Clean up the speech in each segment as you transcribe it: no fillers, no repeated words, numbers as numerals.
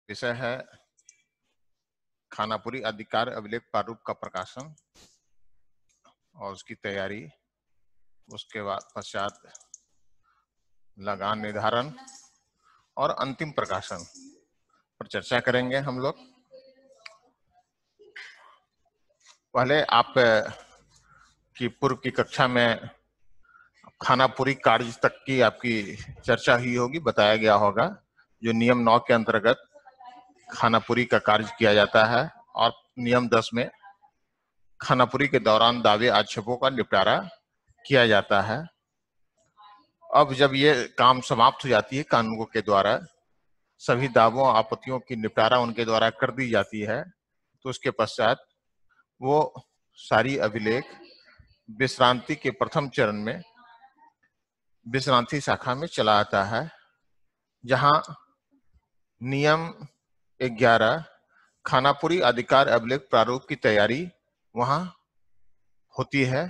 विषय है खानापुरी अधिकार अभिलेख प्रारूप का प्रकाशन और उसकी तैयारी, उसके बाद पश्चात लगान निर्धारण और अंतिम प्रकाशन पर चर्चा करेंगे हम लोग। पहले आप की पूर्व की कक्षा में खानापुरी कार्य तक की आपकी चर्चा हुई होगी, बताया गया होगा जो नियम 9 के अंतर्गत खानापुरी का कार्य किया जाता है और नियम 10 में खानापुरी के दौरान दावे आक्षेपों का निपटारा किया जाता है। अब जब ये काम समाप्त हो जाती है कानूनों के द्वारा, सभी दावों आपत्तियों की निपटारा उनके द्वारा कर दी जाती है, तो उसके पश्चात वो सारी अभिलेख विश्रांति के प्रथम चरण में विश्रांति शाखा में चला आता है, जहां नियम 11 खानापुरी अधिकार अभिलेख प्रारूप की तैयारी वहां होती है,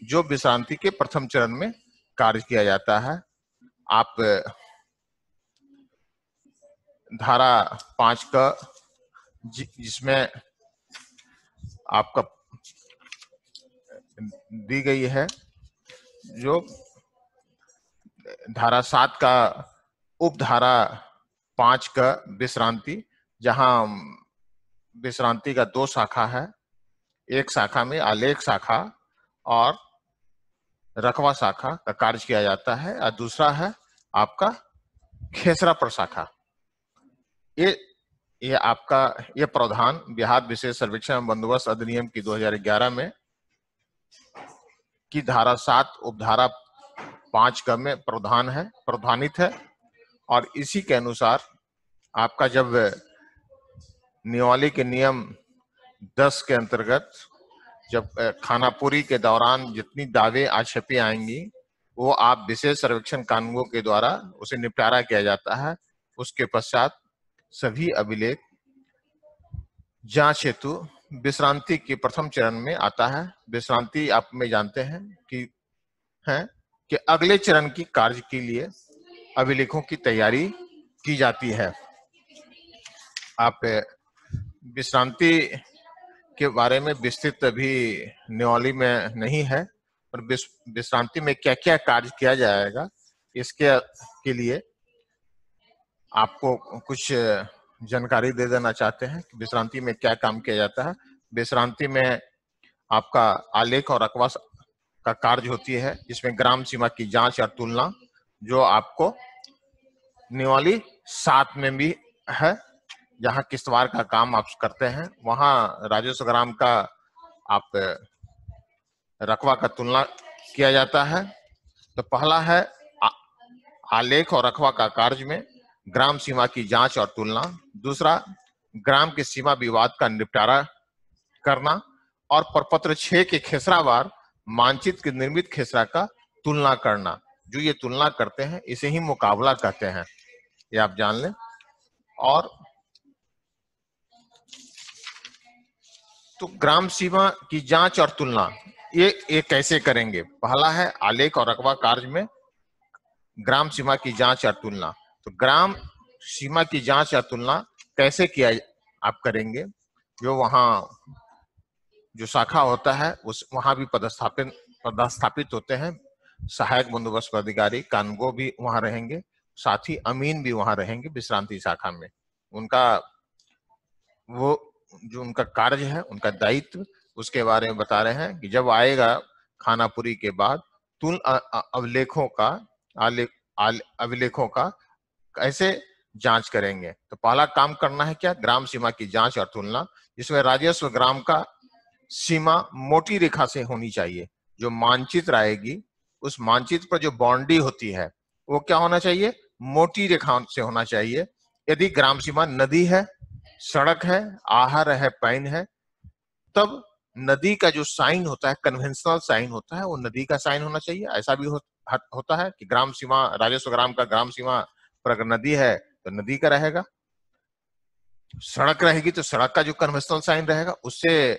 जो विश्रांति के प्रथम चरण में कार्य किया जाता है। आप धारा 5 का जिसमें आपका दी गई है, जो धारा 7 का उपधारा 5 का विश्रांति, जहां विश्रांति का 2 शाखा है, एक शाखा में आलेख शाखा और रकवा शाखा का कार्य किया जाता है और दूसरा है आपका खेसरा प्रशाखा। ये आपका ये प्रावधान बिहार विशेष सर्वेक्षण बंदोबस्त अधिनियम की 2011 में की धारा 7 उपधारा 5 का में प्रावधानित है और इसी के अनुसार आपका जब नियमावली के नियम 10 के अंतर्गत जब खानापुरी के दौरान जितनी दावे आक्षेपें आएंगी वो आप विशेष सर्वेक्षण कानूनों के द्वारा उसे निपटारा किया जाता है। उसके पश्चात सभी अभिलेख जांच हेतु विश्रांति के प्रथम चरण में आता है। विश्रांति आप में जानते हैं कि अगले चरण की कार्य के लिए अभिलेखों की तैयारी की जाती है। आप विश्रांति के बारे में विस्तृत अभी नियमावली में नहीं है, पर विश्रांति में क्या क्या कार्य किया जाएगा इसके के लिए आपको कुछ जानकारी दे देना चाहते हैं कि विश्रांति में क्या काम किया जाता है। विश्रांति में आपका आलेख और रकवा का कार्य होती है, जिसमें ग्राम सीमा की जांच और तुलना, जो आपको नियमावली 7 में भी है, जहां किस्तवार का काम आप करते हैं वहां राजस्व ग्राम का आप रकवा का तुलना किया जाता है। तो पहला है आलेख और रकवा का कार्य में ग्राम सीमा की जांच और तुलना, दूसरा ग्राम के सीमा विवाद का निपटारा करना और प्रपत्र 6 के खेसरावार मानचित्र के निर्मित खेसरा का तुलना करना। जो ये तुलना करते हैं इसे ही मुकाबला कहते हैं, ये आप जान लें। और तो ग्राम सीमा की जांच और तुलना ये कैसे करेंगे? पहला है आलेख और रकबा कार्य में ग्राम सीमा की जांच और तुलना। तो ग्राम सीमा की जांच या तुलना कैसे किया आप करेंगे? जो वहां जो शाखा होता है उस वहां भी पदस्थापित होते हैं सहायक बंदोबस्त अधिकारी, कानूनगो भी वहां रहेंगे, साथ ही अमीन भी वहां रहेंगे विश्रांति शाखा में। उनका वो जो उनका कार्य है, उनका दायित्व, उसके बारे में बता रहे हैं कि जब आएगा खानापुरी के बाद अभिलेखों का कैसे जांच करेंगे। तो पहला काम करना है क्या? ग्राम सीमा की जांच और तुलना, जिसमें राजस्व ग्राम का सीमा मोटी रेखा से होनी चाहिए। जो मानचित्र आएगी उस मानचित्र पर जो बाउंड्री होती है वो क्या होना चाहिए? मोटी रेखा से होना चाहिए। यदि ग्राम सीमा नदी है, सड़क है, आहर है, पैन है, तब नदी का जो साइन होता है, कन्वेंशनल साइन होता है, वो नदी का साइन होना चाहिए। ऐसा भी होता है कि ग्राम सीमा, राजस्व ग्राम का ग्राम सीमा पर अगर नदी है तो नदी का रहेगा, सड़क रहेगी तो सड़क का जो कन्वेंशनल साइन रहेगा उससे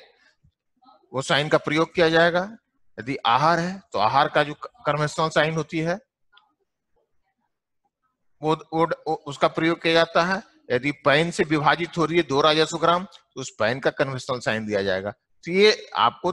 वो साइन का प्रयोग किया जाएगा। यदि आहार है तो आहार का जो कन्वेंशनल साइन होती है वो उसका प्रयोग किया जाता है। यदि पैन से विभाजित हो रही है 2 राजस्व ग्राम तो उस पैन का कन्वेंशनल साइन दिया जाएगा। तो ये आपको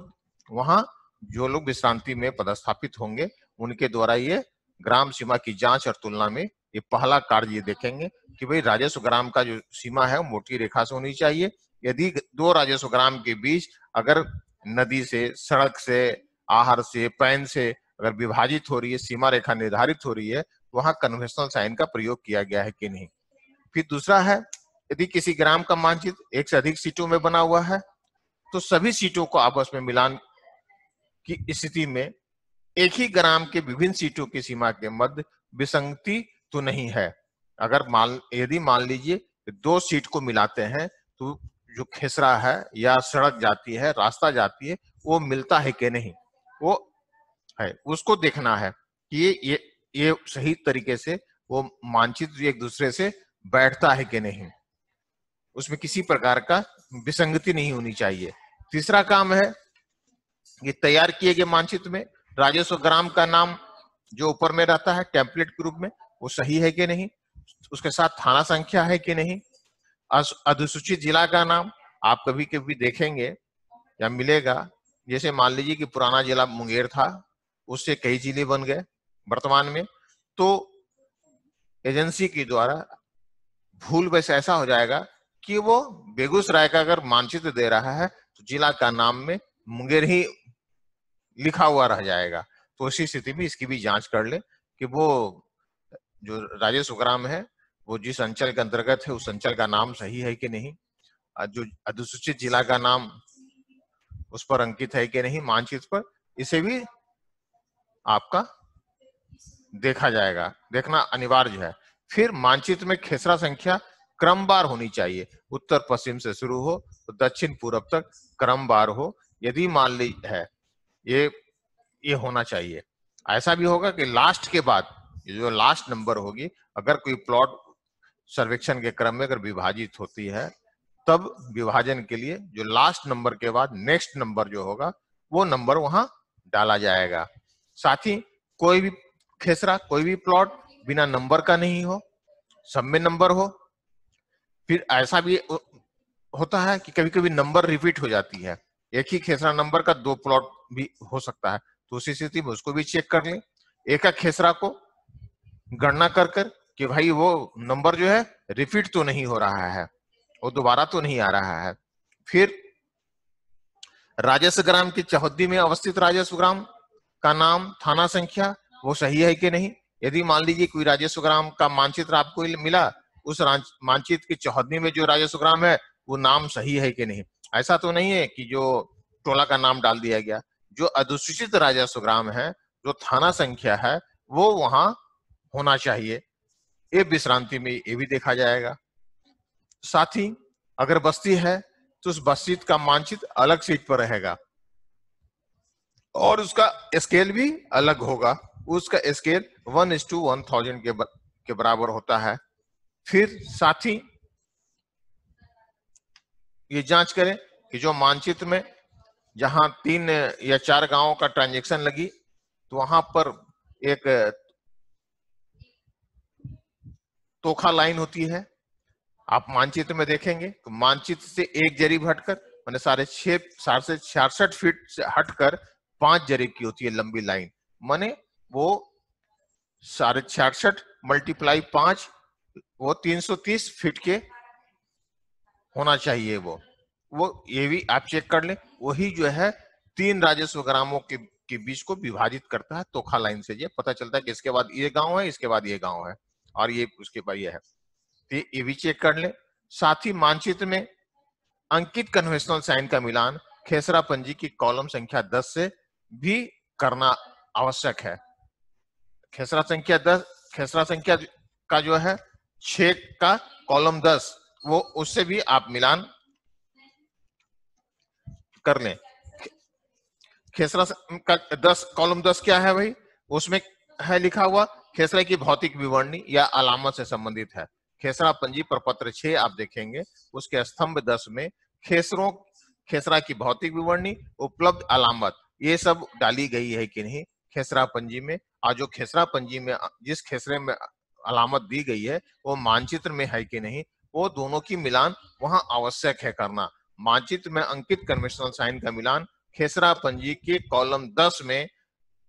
वहां जो लोग विश्रांति में पदस्थापित होंगे उनके द्वारा ये ग्राम सीमा की जांच और तुलना में ये पहला कार्य ये देखेंगे कि भाई राजस्व ग्राम का जो सीमा है मोटी रेखा से होनी चाहिए। यदि 2 राजस्व ग्राम के बीच अगर नदी से, सड़क से, आहर से, पैन से अगर विभाजित हो रही है, सीमा रेखा निर्धारित हो रही है, वहां कन्वेंशनल साइन का प्रयोग किया गया है कि नहीं। फिर दूसरा है, यदि किसी ग्राम का मानचित्र एक से अधिक सीटों में बना हुआ है तो सभी सीटों को आपस में मिलान की स्थिति में एक ही ग्राम के विभिन्न सीटों की सीमा के मध्य विसंगति तो नहीं है। अगर यदि मान लीजिए 2 सीट को मिलाते हैं तो जो खेसरा है या सड़क जाती है, रास्ता जाती है, वो मिलता है कि नहीं, वो है उसको देखना है कि ये सही तरीके से वो मानचित्र एक दूसरे से बैठता है कि नहीं, उसमें किसी प्रकार का विसंगति नहीं होनी चाहिए। तीसरा काम है ये तैयार किए गए मानचित्र में राजस्व ग्राम का नाम जो ऊपर में रहता है टेम्पलेट के रूप में वो सही है कि नहीं, उसके साथ थाना संख्या है कि नहीं, अधिसूचित जिला का नाम आप कभी कभी देखेंगे या मिलेगा, जैसे मान लीजिए कि पुराना जिला मुंगेर था, उससे कई जिले बन गए वर्तमान में, तो एजेंसी के द्वारा भूल वैसे ऐसा हो जाएगा कि वो बेगूसराय का अगर मानचित्र दे रहा है तो जिला का नाम में मुंगेर ही लिखा हुआ रह जाएगा। तो उसी स्थिति में इसकी भी जांच कर ले कि वो जो राजस्व ग्राम है वो जिस अंचल के अंतर्गत है उस अंचल का नाम सही है कि नहीं, जो अधिसूचित जिला का नाम उस पर अंकित है कि नहीं मानचित्र पर, इसे भी आपका देखा जाएगा, देखना अनिवार्य है। फिर मानचित्र में खेसरा संख्या क्रमवार होनी चाहिए, उत्तर पश्चिम से शुरू हो तो दक्षिण पूर्व तक क्रमवार हो। यदि मान ली है ये होना चाहिए। ऐसा भी होगा कि लास्ट के बाद जो लास्ट नंबर होगी, अगर कोई प्लॉट सर्वेक्षण के क्रम में अगर विभाजित होती है तब विभाजन के लिए जो लास्ट नंबर के बाद नेक्स्ट नंबर जो होगा वो नंबर वहां डाला जाएगा। साथ ही कोई भी खेसरा, कोई भी प्लॉट बिना नंबर का नहीं हो, सब में नंबर हो। फिर ऐसा भी होता है कि कभी कभी नंबर रिपीट हो जाती है, एक ही खेसरा नंबर का 2 प्लॉट भी हो सकता है, तो उसी स्थिति में उसको भी चेक कर लें। एक खेसरा को गणना कर कि भाई वो नंबर जो है रिपीट तो नहीं हो रहा है, वो दोबारा तो नहीं आ रहा है। फिर राजस्व ग्राम की चौहद्दी में अवस्थित राजस्व ग्राम का नाम, थाना संख्या वो सही है कि नहीं। यदि मान लीजिए कोई राजस्व ग्राम का मानचित्र आपको मिला, उस मानचित्र की चौहद्दी में जो राजस्व ग्राम है वो नाम सही है कि नहीं। ऐसा तो नहीं है कि जो टोला का नाम डाल दिया गया, जो अधिसूचित राजस्व ग्राम है, जो थाना संख्या है वो वहां होना चाहिए, ये विश्रांति में ये भी देखा जाएगा। साथ ही अगर बस्ती है तो उस बस्ती का मानचित्र अलग सीट पर रहेगा और उसका स्केल भी अलग होगा, उसका स्केल 1:1000 के बराबर होता है। फिर साथ ही ये जांच करें कि जो मानचित्र में जहां 3 या 4 गांवों का ट्रांजैक्शन लगी तो वहां पर एक तोखा लाइन होती है, आप मानचित्र में देखेंगे तो मानचित्र से एक जरीब हटकर मैंने 66 फीट से हटकर 5 जरीब की होती है लंबी लाइन, माने वो 66 मल्टीप्लाई 5 वो 330 फीट के होना चाहिए। वो ये भी आप चेक कर लें, वही जो है 3 राजस्व ग्रामों के बीच को विभाजित करता है तोखा लाइन से। ये पता चलता है कि इसके बाद ये गांव है, इसके बाद ये गांव है और ये उसके बाद ये है, तो ये भी चेक कर लें। साथ ही मानचित्र में अंकित कन्वेंशनल साइन का मिलान खेसरा पंजी की कॉलम संख्या 10 से भी करना आवश्यक है। खेसरा संख्या का जो है 6 का कॉलम 10 वो उससे भी आप मिलान कर लें। खेसरा का 10 कॉलम 10 क्या है भाई, उसमें है लिखा हुआ खेसरा की भौतिक विवरणी या अलामत से संबंधित है। खेसरा पंजी प्रपत्र 6 आप देखेंगे, उसके स्तंभ 10 में खेसरा की भौतिक विवरणी, उपलब्ध अलामत ये सब डाली गई है कि नहीं खेसरा पंजी में, और जो खेसरा पंजी में जिस खेसरे में अलामत दी गई है वो मानचित्र में है कि नहीं, वो दोनों की मिलान वहां आवश्यक है करना। मानचित्र में अंकित कन्वेंशनल साइन का मिलान खेसरा पंजी के कॉलम 10 में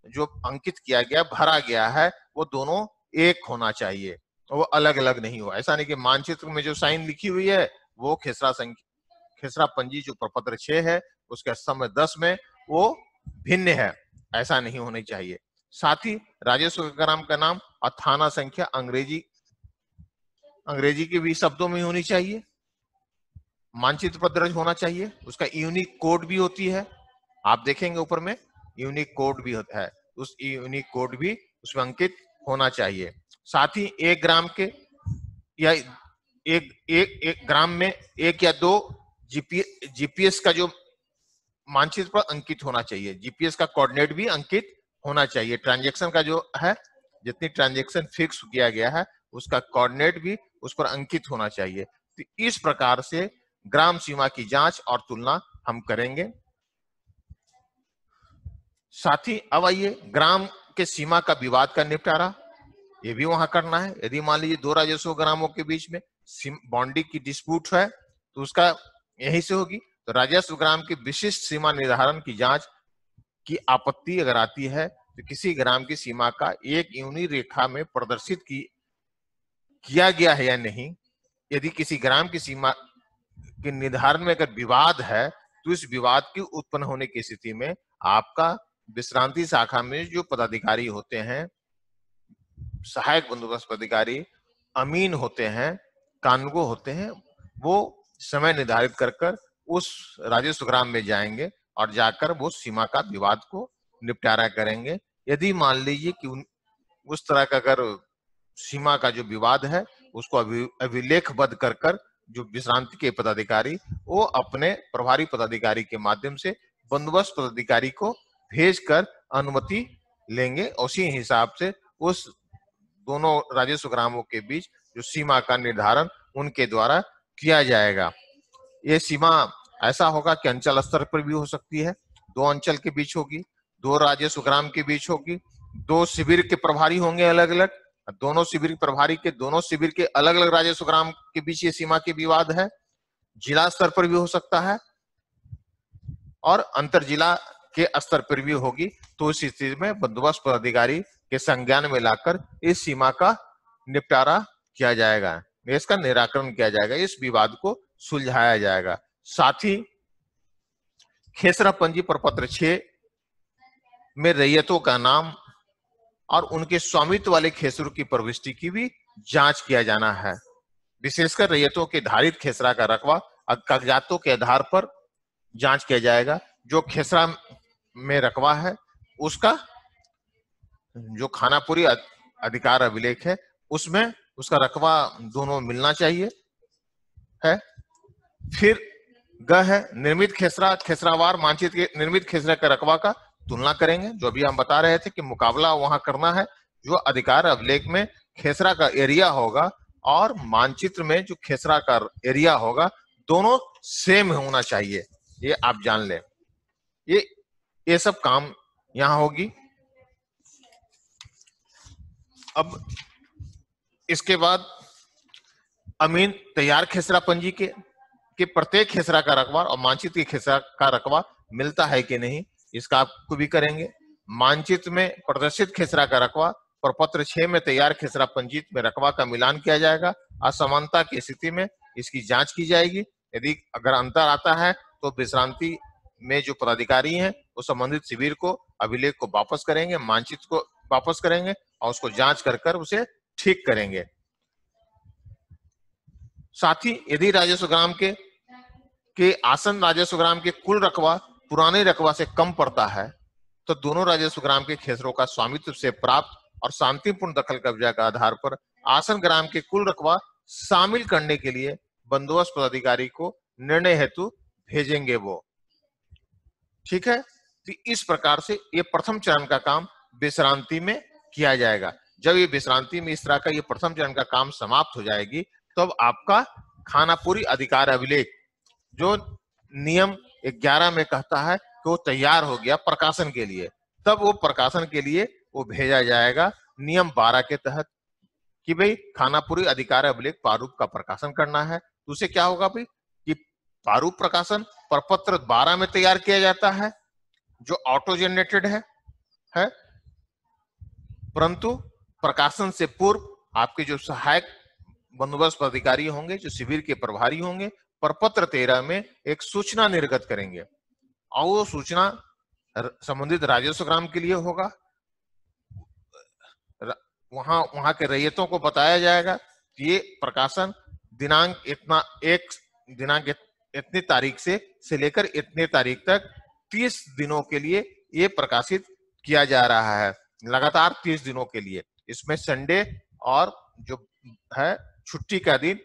जो अंकित किया गया, भरा गया है, वो दोनों एक होना चाहिए, वो अलग अलग नहीं हो। ऐसा नहीं कि मानचित्र में जो साइन लिखी हुई है वो खेसरा पंजी जो प्रपत्र 6 है उसके स्तंभ 10 में वो भिन्न है, ऐसा नहीं होना चाहिए। साथ ही राजस्व ग्राम का नाम और थाना संख्या अंग्रेजी के भी शब्दों में होनी चाहिए, मानचित्र पर दर्ज होना चाहिए। उसका यूनिक कोड भी होती है, आप देखेंगे ऊपर में यूनिक कोड भी होता है, उस यूनिक कोड भी उसमें अंकित होना चाहिए। साथ ही एक ग्राम के या एक ग्राम में एक या दो जीपीएस का जो मानचित्र पर अंकित होना चाहिए, जीपीएस का कोऑर्डिनेट भी अंकित होना चाहिए। ट्रांजैक्शन का जो है, जितनी ट्रांजैक्शन फिक्स किया गया है उसका कोऑर्डिनेट भी उस पर अंकित होना चाहिए। तो इस प्रकार से ग्राम सीमा की जांच और तुलना हम करेंगे। साथ ही अब आइए ग्राम के सीमा का विवाद का निपटारा, ये भी वहां करना है। यदि मान लीजिए दो राजस्व ग्रामों के बीच में बाउंड्री की डिस्प्यूट है तो उसका यहीं से होगी। तो राजस्व ग्राम की विशिष्ट सीमा निर्धारण की जांच की आपत्ति अगर आती है तो किसी ग्राम की सीमा का एक यूनि रेखा में प्रदर्शित किया गया है या नहीं, यदि किसी ग्राम की सीमा के निर्धारण में अगर विवाद है तो इस विवाद की उत्पन्न होने की स्थिति में आपका विश्रांति शाखा में जो पदाधिकारी होते हैं, सहायक बंदोबस्त अधिकारी, अमीन होते हैं, कानूनगो होते हैं, वो समय निर्धारित कर उस राजस्व ग्राम में जाएंगे और जाकर वो सीमा का विवाद को निपटारा करेंगे। यदि मान लीजिए कि उस तरह का अगर सीमा का जो विवाद है उसको अभिलेखबद्ध कर जो विश्रांति के पदाधिकारी वो अपने प्रभारी पदाधिकारी के माध्यम से बंदोबस्त पदाधिकारी को भेजकर अनुमति लेंगे। उसी हिसाब से उस दोनों राजस्व ग्रामों के बीच जो सीमा का निर्धारण उनके द्वारा किया जाएगा। ये सीमा ऐसा होगा कि अंचल स्तर पर भी हो सकती है, दो अंचल के बीच होगी, दो राजस्व ग्राम के बीच होगी, दो शिविर के प्रभारी होंगे अलग अलग, दोनों शिविर प्रभारी के दोनों शिविर के अलग अलग राजस्व ग्राम के बीच ये सीमा के विवाद है। जिला स्तर पर भी हो सकता है और अंतर जिला के स्तर पर भी होगी। तो इस स्थिति में बंदोबस्त पदाधिकारी के संज्ञान में लाकर इस सीमा का निपटारा किया जाएगा, इसका निराकरण किया जाएगा, इस विवाद को सुलझाया जाएगा। साथ ही खेसरा पंजी प्रपत्र 6 में रैयतों का नाम और उनके स्वामित्व वाले खेसरों की प्रविष्टि की भी जांच किया जाना है। विशेषकर रैयतों के धारित खेसरा का रकबा कागजातों के आधार पर जांच किया जाएगा। जो खेसरा में रकबा है उसका जो खानापुरी अधिकार अभिलेख है उसमें उसका रकबा दोनों मिलना चाहिए है। फिर ग है निर्मित खेसरावार मानचित्र के निर्मित खेसरा का रकबा का तुलना करेंगे। जो अभी हम बता रहे थे कि मुकाबला वहां करना है, जो अधिकार अभिलेख में खेसरा का एरिया होगा और मानचित्र में जो खेसरा का एरिया होगा दोनों सेम होना चाहिए, ये आप जान लें। ये सब काम यहां होगी। अब इसके बाद अमीन तैयार खेसरा पंजी के प्रत्येक खेसरा का रकबा और मानचित्र के खेसरा का रकबा मिलता है कि नहीं, इसका आपको भी करेंगे। मानचित्र में प्रदर्शित खेसरा का रकबा प्रपत्र 6 में तैयार खेसरा पंजीत में रकबा का मिलान किया जाएगा। असमानता की स्थिति में इसकी जांच की जाएगी। यदि अगर अंतर आता है तो विश्रांति में जो पदाधिकारी हैं वो संबंधित शिविर को अभिलेख को वापस करेंगे, मानचित्र को वापस करेंगे और उसको जांच कर उसे ठीक करेंगे। साथ ही यदि राजस्व ग्राम के आसन राजस्व ग्राम के कुल रकबा पुराने रकबा से कम पड़ता है तो दोनों राजस्व ग्राम के खेसरों का स्वामित्व से प्राप्त और शांतिपूर्ण दखल कब्जा का आधार पर आसन ग्राम के कुल रकबा शामिल करने के लिए बंदोबस्त पदाधिकारी को निर्णय हेतु भेजेंगे वो। ठीक है, तो इस प्रकार से ये प्रथम चरण का काम विश्रांति में किया जाएगा। जब ये विश्रांति में इस तरह का ये प्रथम चरण का काम समाप्त हो जाएगी तब आपका खानापुरी अधिकार अभिलेख जो नियम 11 में कहता है कि वो तैयार हो गया प्रकाशन के लिए, तब वो प्रकाशन के लिए वो भेजा जाएगा नियम 12 के तहत। कि भाई खानापुरी अधिकार अभिलेख प्रारूप का प्रकाशन करना है। तो उसे क्या होगा भाई कि प्रारूप प्रकाशन प्रपत्र 12 में तैयार किया जाता है जो ऑटो जनरेटेड है। परंतु प्रकाशन से पूर्व आपके जो सहायक बंदोबस्त अधिकारी होंगे, जो शिविर के प्रभारी होंगे, प्रपत्र 13 में एक सूचना निर्गत करेंगे और वो सूचना संबंधित राजस्व ग्राम के लिए होगा। वहां के रैयतों को बताया जाएगा कि ये प्रकाशन दिनांक इतनी तारीख से लेकर इतने तारीख तक 30 दिनों के लिए ये प्रकाशित किया जा रहा है, लगातार 30 दिनों के लिए। इसमें संडे और जो है छुट्टी का दिन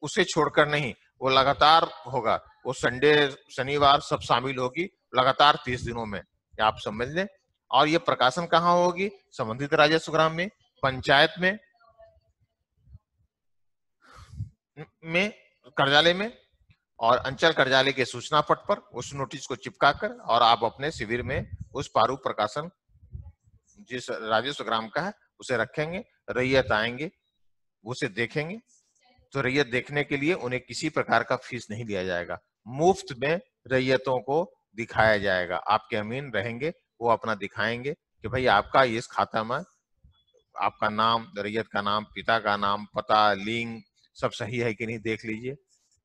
उसे छोड़कर नहीं, वो लगातार होगा, वो संडे शनिवार सब शामिल होगी लगातार 30 दिनों में, आप समझ लें। और ये प्रकाशन कहाँ होगी? संबंधित राजस्व ग्राम में, पंचायत में कार्यालय में और अंचल कार्यालय के सूचना पट पर उस नोटिस को चिपकाकर और आप अपने शिविर में उस प्रारूप प्रकाशन जिस राजस्व ग्राम का है उसे रखेंगे। रैयत आएंगे, उसे देखेंगे, तो रैयत देखने के लिए उन्हें किसी प्रकार का फीस नहीं लिया जाएगा, मुफ्त में रैयतों को दिखाया जाएगा। आपके अमीन रहेंगे, वो अपना दिखाएंगे कि भाई आपका इस खाता में आपका नाम, रैयत का नाम, पिता का नाम, पता, लिंग सब सही है कि नहीं देख लीजिए।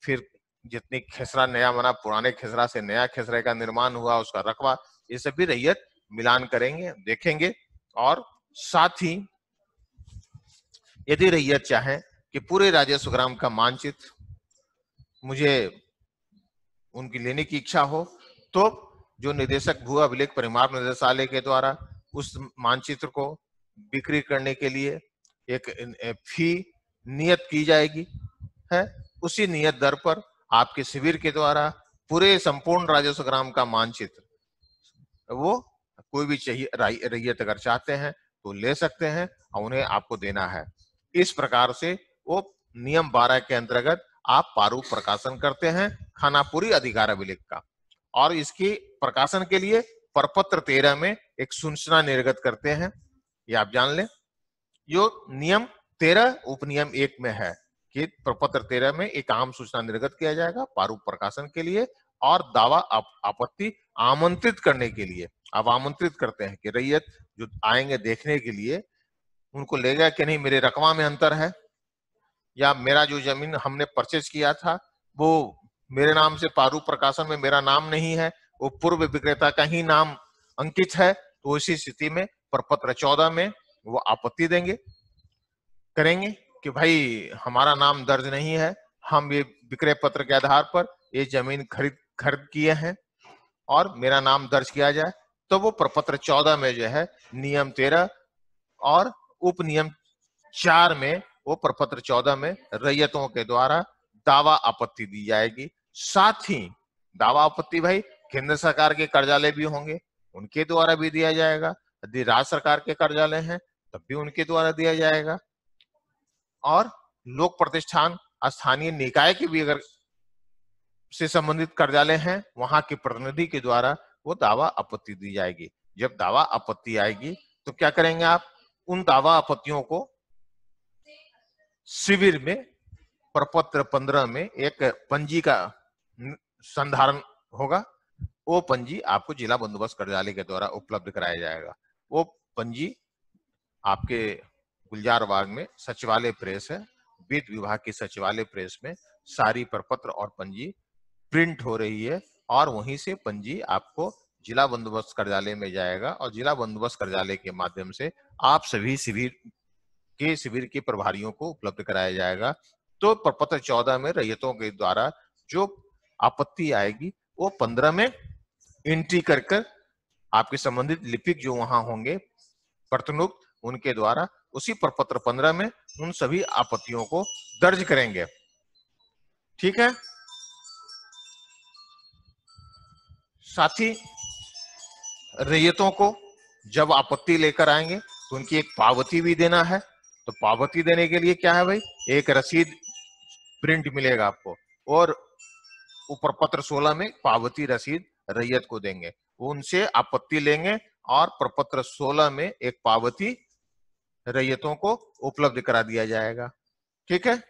फिर जितनी खेसरा नया बना, पुराने खेसरा से नया खेसरे का निर्माण हुआ, उसका रकबा, ये सब भी रैयत मिलान करेंगे, देखेंगे। और साथ ही यदि रैयत चाहे कि पूरे राजस्व ग्राम का मानचित्र मुझे उनकी लेने की इच्छा हो, तो जो निदेशक भू अभिलेख परिमाप निदेशालय के द्वारा उस मानचित्र को बिक्री करने के लिए एक फी नियत की जाएगी है। उसी नियत दर पर आपके शिविर के द्वारा पूरे संपूर्ण राजस्व ग्राम का मानचित्र वो कोई भी चाहिए रैयत अगर चाहते हैं तो ले सकते हैं और उन्हें आपको देना है। इस प्रकार से वो नियम 12 के अंतर्गत आप प्रारूप प्रकाशन करते हैं खानापुरी अधिकार अभिलेख का, और इसकी प्रकाशन के लिए प्रपत्र 13 में एक सूचना निर्गत करते हैं। ये आप जान लें, जो नियम 13 उपनियम 1 में है कि प्रपत्र 13 में एक आम सूचना निर्गत किया जाएगा प्रारूप प्रकाशन के लिए और दावा आपत्ति आमंत्रित करने के लिए। आप आमंत्रित करते हैं कि रैयत जो आएंगे देखने के लिए, उनको लेगा कि नहीं मेरे रकमा में अंतर है, या मेरा जो जमीन हमने परचेज किया था वो मेरे नाम से प्रारूप प्रकाशन में मेरा नाम नहीं है, वो पूर्व विक्रेता का ही नाम अंकित है, तो इसी स्थिति में प्रपत्र 14 में वो आपत्ति करेंगे कि भाई हमारा नाम दर्ज नहीं है, हम ये विक्रय पत्र के आधार पर ये जमीन खरीद किए हैं और मेरा नाम दर्ज किया जाए। तो वो प्रपत्र 14 में जो है नियम 13 और उप नियम 4 में वो प्रपत्र 14 में रैयतों के द्वारा दावा आपत्ति दी जाएगी। साथ ही दावा आपत्ति भाई केंद्र सरकार के कार्यालय भी होंगे, उनके द्वारा भी दिया जाएगा। यदि राज्य सरकार के कार्यालय हैं तब भी उनके द्वारा दिया जाएगा, और लोक प्रतिष्ठान स्थानीय निकाय के भी अगर से संबंधित कार्यालय हैं, वहां के प्रतिनिधि के द्वारा वो दावा आपत्ति दी जाएगी। जब दावा आपत्ति आएगी तो क्या करेंगे आप? उन दावा आपत्तियों को शिविर में प्रपत्र 15 में एक पंजी का संधारण होगा, वो पंजी आपको जिला बंदोबस्त कार्यालय के द्वारा उपलब्ध कराया जाएगा। वो पंजी आपके गुलजार बाग में सचिवालय प्रेस है, वित्त विभाग की सचिवालय प्रेस में सारी प्रपत्र और पंजी प्रिंट हो रही है, और वहीं से पंजी आपको जिला बंदोबस्त कार्यालय में जाएगा और जिला बंदोबस्त कार्यालय के माध्यम से आप सभी शिविर के प्रभारियों को उपलब्ध कराया जाएगा। तो प्रपत्र 14 में रैयतों के द्वारा जो आपत्ति आएगी वो 15 में एंट्री कर आपके संबंधित लिपिक जो वहां होंगे प्रतिनियुक्त, उनके द्वारा उसी प्रपत्र 15 में उन सभी आपत्तियों को दर्ज करेंगे। ठीक है। साथ ही रैयतों को जब आपत्ति लेकर आएंगे तो उनकी एक पावती भी देना है। तो पावती देने के लिए क्या है भाई, एक रसीद प्रिंट मिलेगा आपको, और ऊपर प्रपत्र 16 में पावती रसीद रैयत को देंगे, वो उनसे आपत्ति लेंगे और प्रपत्र 16 में एक पावती रैयतों को उपलब्ध करा दिया जाएगा। ठीक है।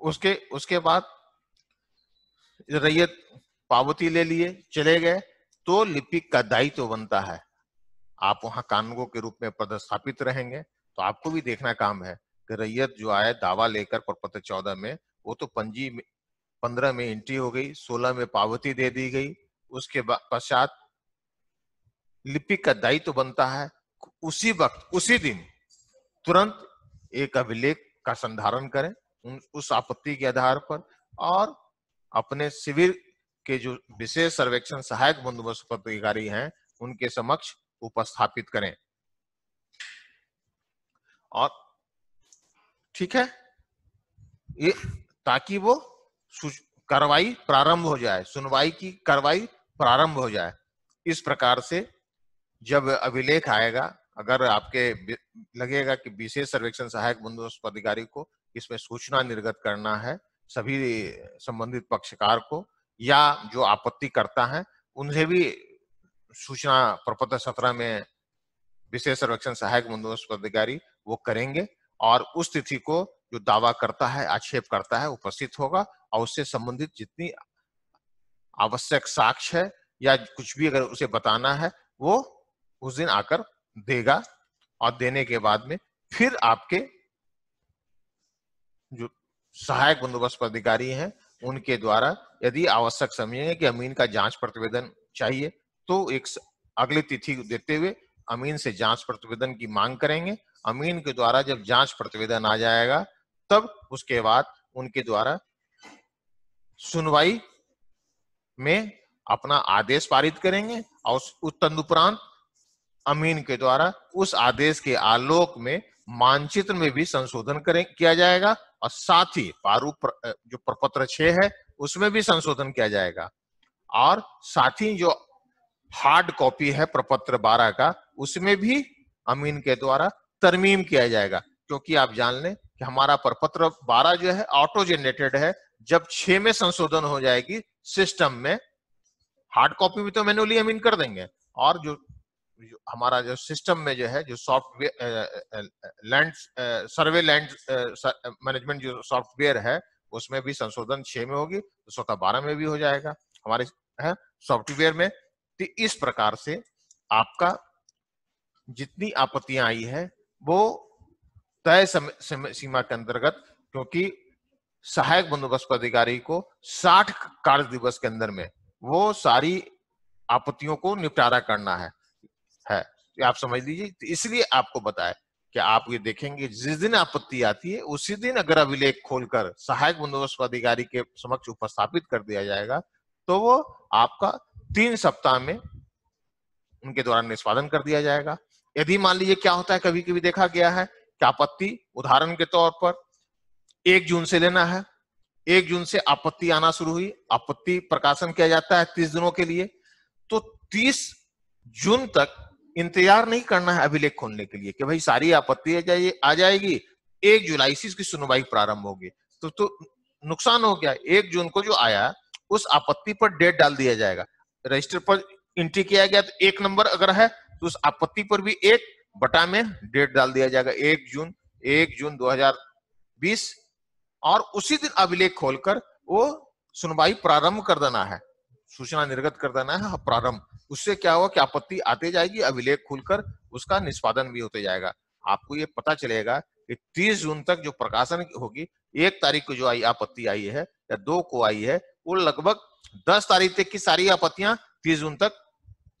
उसके उसके बाद रैयत पावती ले लिए, चले गए, तो लिपिक का दायित्व बनता है, आप वहां कानूनगो के रूप में पदस्थापित रहेंगे। तो आपको भी देखना काम है कि रैयत जो आए दावा लेकर प्रपत्र 14 में, वो तो पंजी 15 में एंट्री हो गई, 16 में पावती दे दी गई। उसके पश्चात लिपिक का दायित्व बनता है उसी वक्त, उसी दिन तुरंत एक अभिलेख का संधारण करें उस आपत्ति के आधार पर, और अपने शिविर के जो विशेष सर्वेक्षण सहायक बंदोबस्त पदाधिकारी हैं उनके समक्ष उपस्थापित करें। और ठीक है, ये ताकि वो कार्रवाई प्रारंभ हो जाए, सुनवाई की कार्रवाई प्रारंभ हो जाए। इस प्रकार से जब अभिलेख आएगा, अगर आपके लगेगा कि विशेष सर्वेक्षण सहायक बंदोबस्त पदाधिकारी को इसमें सूचना निर्गत करना है सभी संबंधित पक्षकार को, या जो आपत्ति करता है उन्हें भी सूचना प्रपत्र 17 में विशेष सर्वेक्षण सहायक बंदोबस्त पदाधिकारी वो करेंगे, और उस तिथि को जो दावा करता है, आक्षेप करता है, उपस्थित होगा और उससे संबंधित जितनी आवश्यक साक्ष्य है या कुछ भी अगर उसे बताना है वो उस दिन आकर देगा। और देने के बाद में फिर आपके जो सहायक बंदोबस्त पदाधिकारी हैं उनके द्वारा यदि आवश्यक समझेंगे कि अमीन का जांच प्रतिवेदन चाहिए, तो एक अगली तिथि देते हुए अमीन से जांच प्रतिवेदन की मांग करेंगे। अमीन के द्वारा जब जांच प्रतिवेदन आ जाएगा, तब उसके बाद उनके द्वारा सुनवाई में अपना आदेश पारित करेंगे, और उस तदुपरांत अमीन के द्वारा उस आदेश के आलोक में मानचित्र में भी संशोधन किया जाएगा, और साथ ही प्रारूप जो प्रपत्र 6 है उसमें भी संशोधन किया जाएगा, और साथ ही जो हार्ड कॉपी है प्रपत्र 12 का उसमें भी अमीन के द्वारा तरमीम किया जाएगा। क्योंकि आप जान लें कि हमारा प्रपत्र 12 जो है ऑटो जनरेटेड है, जब 6 में संशोधन हो जाएगी सिस्टम में, हार्ड कॉपी भी तो मैन्युअली अमीन कर देंगे, और जो हमारा जो सिस्टम में जो है, जो software land survey land management जो सॉफ्टवेयर है उसमें भी संशोधन 6 में होगी, तो स्वतः 12 में भी हो जाएगा हमारे है सॉफ्टवेयर में। तो इस प्रकार से आपका जितनी आपत्तियां आई है वो तय सीमा के अंतर्गत, क्योंकि सहायक बंदोबस्त पदाधिकारी को 60 कार्य दिवस के अंदर में वो सारी आपत्तियों को निपटारा करना है। तो आप समझ लीजिए, तो इसलिए आपको बताया कि आप ये देखेंगे जिस दिन आपत्ति आती है उसी दिन अगर अभिलेख खोलकर सहायक बंदोबस्त पदाधिकारी के समक्ष उपस्थापित कर दिया जाएगा, तो वो आपका 3 सप्ताह में उनके द्वारा निष्पादन कर दिया जाएगा। यदि मान लीजिए क्या होता है, कभी कभी देखा गया है कि आपत्ति उदाहरण के तौर पर 1 जून से लेना है, 1 जून से आपत्ति आना शुरू हुई, आपत्ति प्रकाशन किया जाता है 30 दिनों के लिए, तो 30 जून तक इंतजार नहीं करना है अभिलेख खोलने के लिए कि भाई सारी आपत्ति आ जाएगी, 1 जुलाई से इसकी सुनवाई प्रारंभ होगी। तो नुकसान हो गया। 1 जून को जो आया उस आपत्ति पर डेट डाल दिया जाएगा, रजिस्टर पर एंट्री किया गया तो 1 नंबर अगर है तो उस आपत्ति पर भी 1 बटा में डेट डाल दिया जाएगा 1 जून 2020, और उसी दिन अभिलेख खोलकर वो सुनवाई प्रारंभ कर देना है, सूचना निर्गत कर देना है प्रारंभ। उससे क्या होगा कि आपत्ति आते जाएगी, अभिलेख खुलकर उसका निष्पादन भी होते जाएगा। आपको ये पता चलेगा कि 30 जून तक जो प्रकाशन होगी, 1 तारीख को जो आपत्ति आई है या 2 को आई है, वो लगभग 10 तारीख तक की सारी आपत्तियां 30 जून तक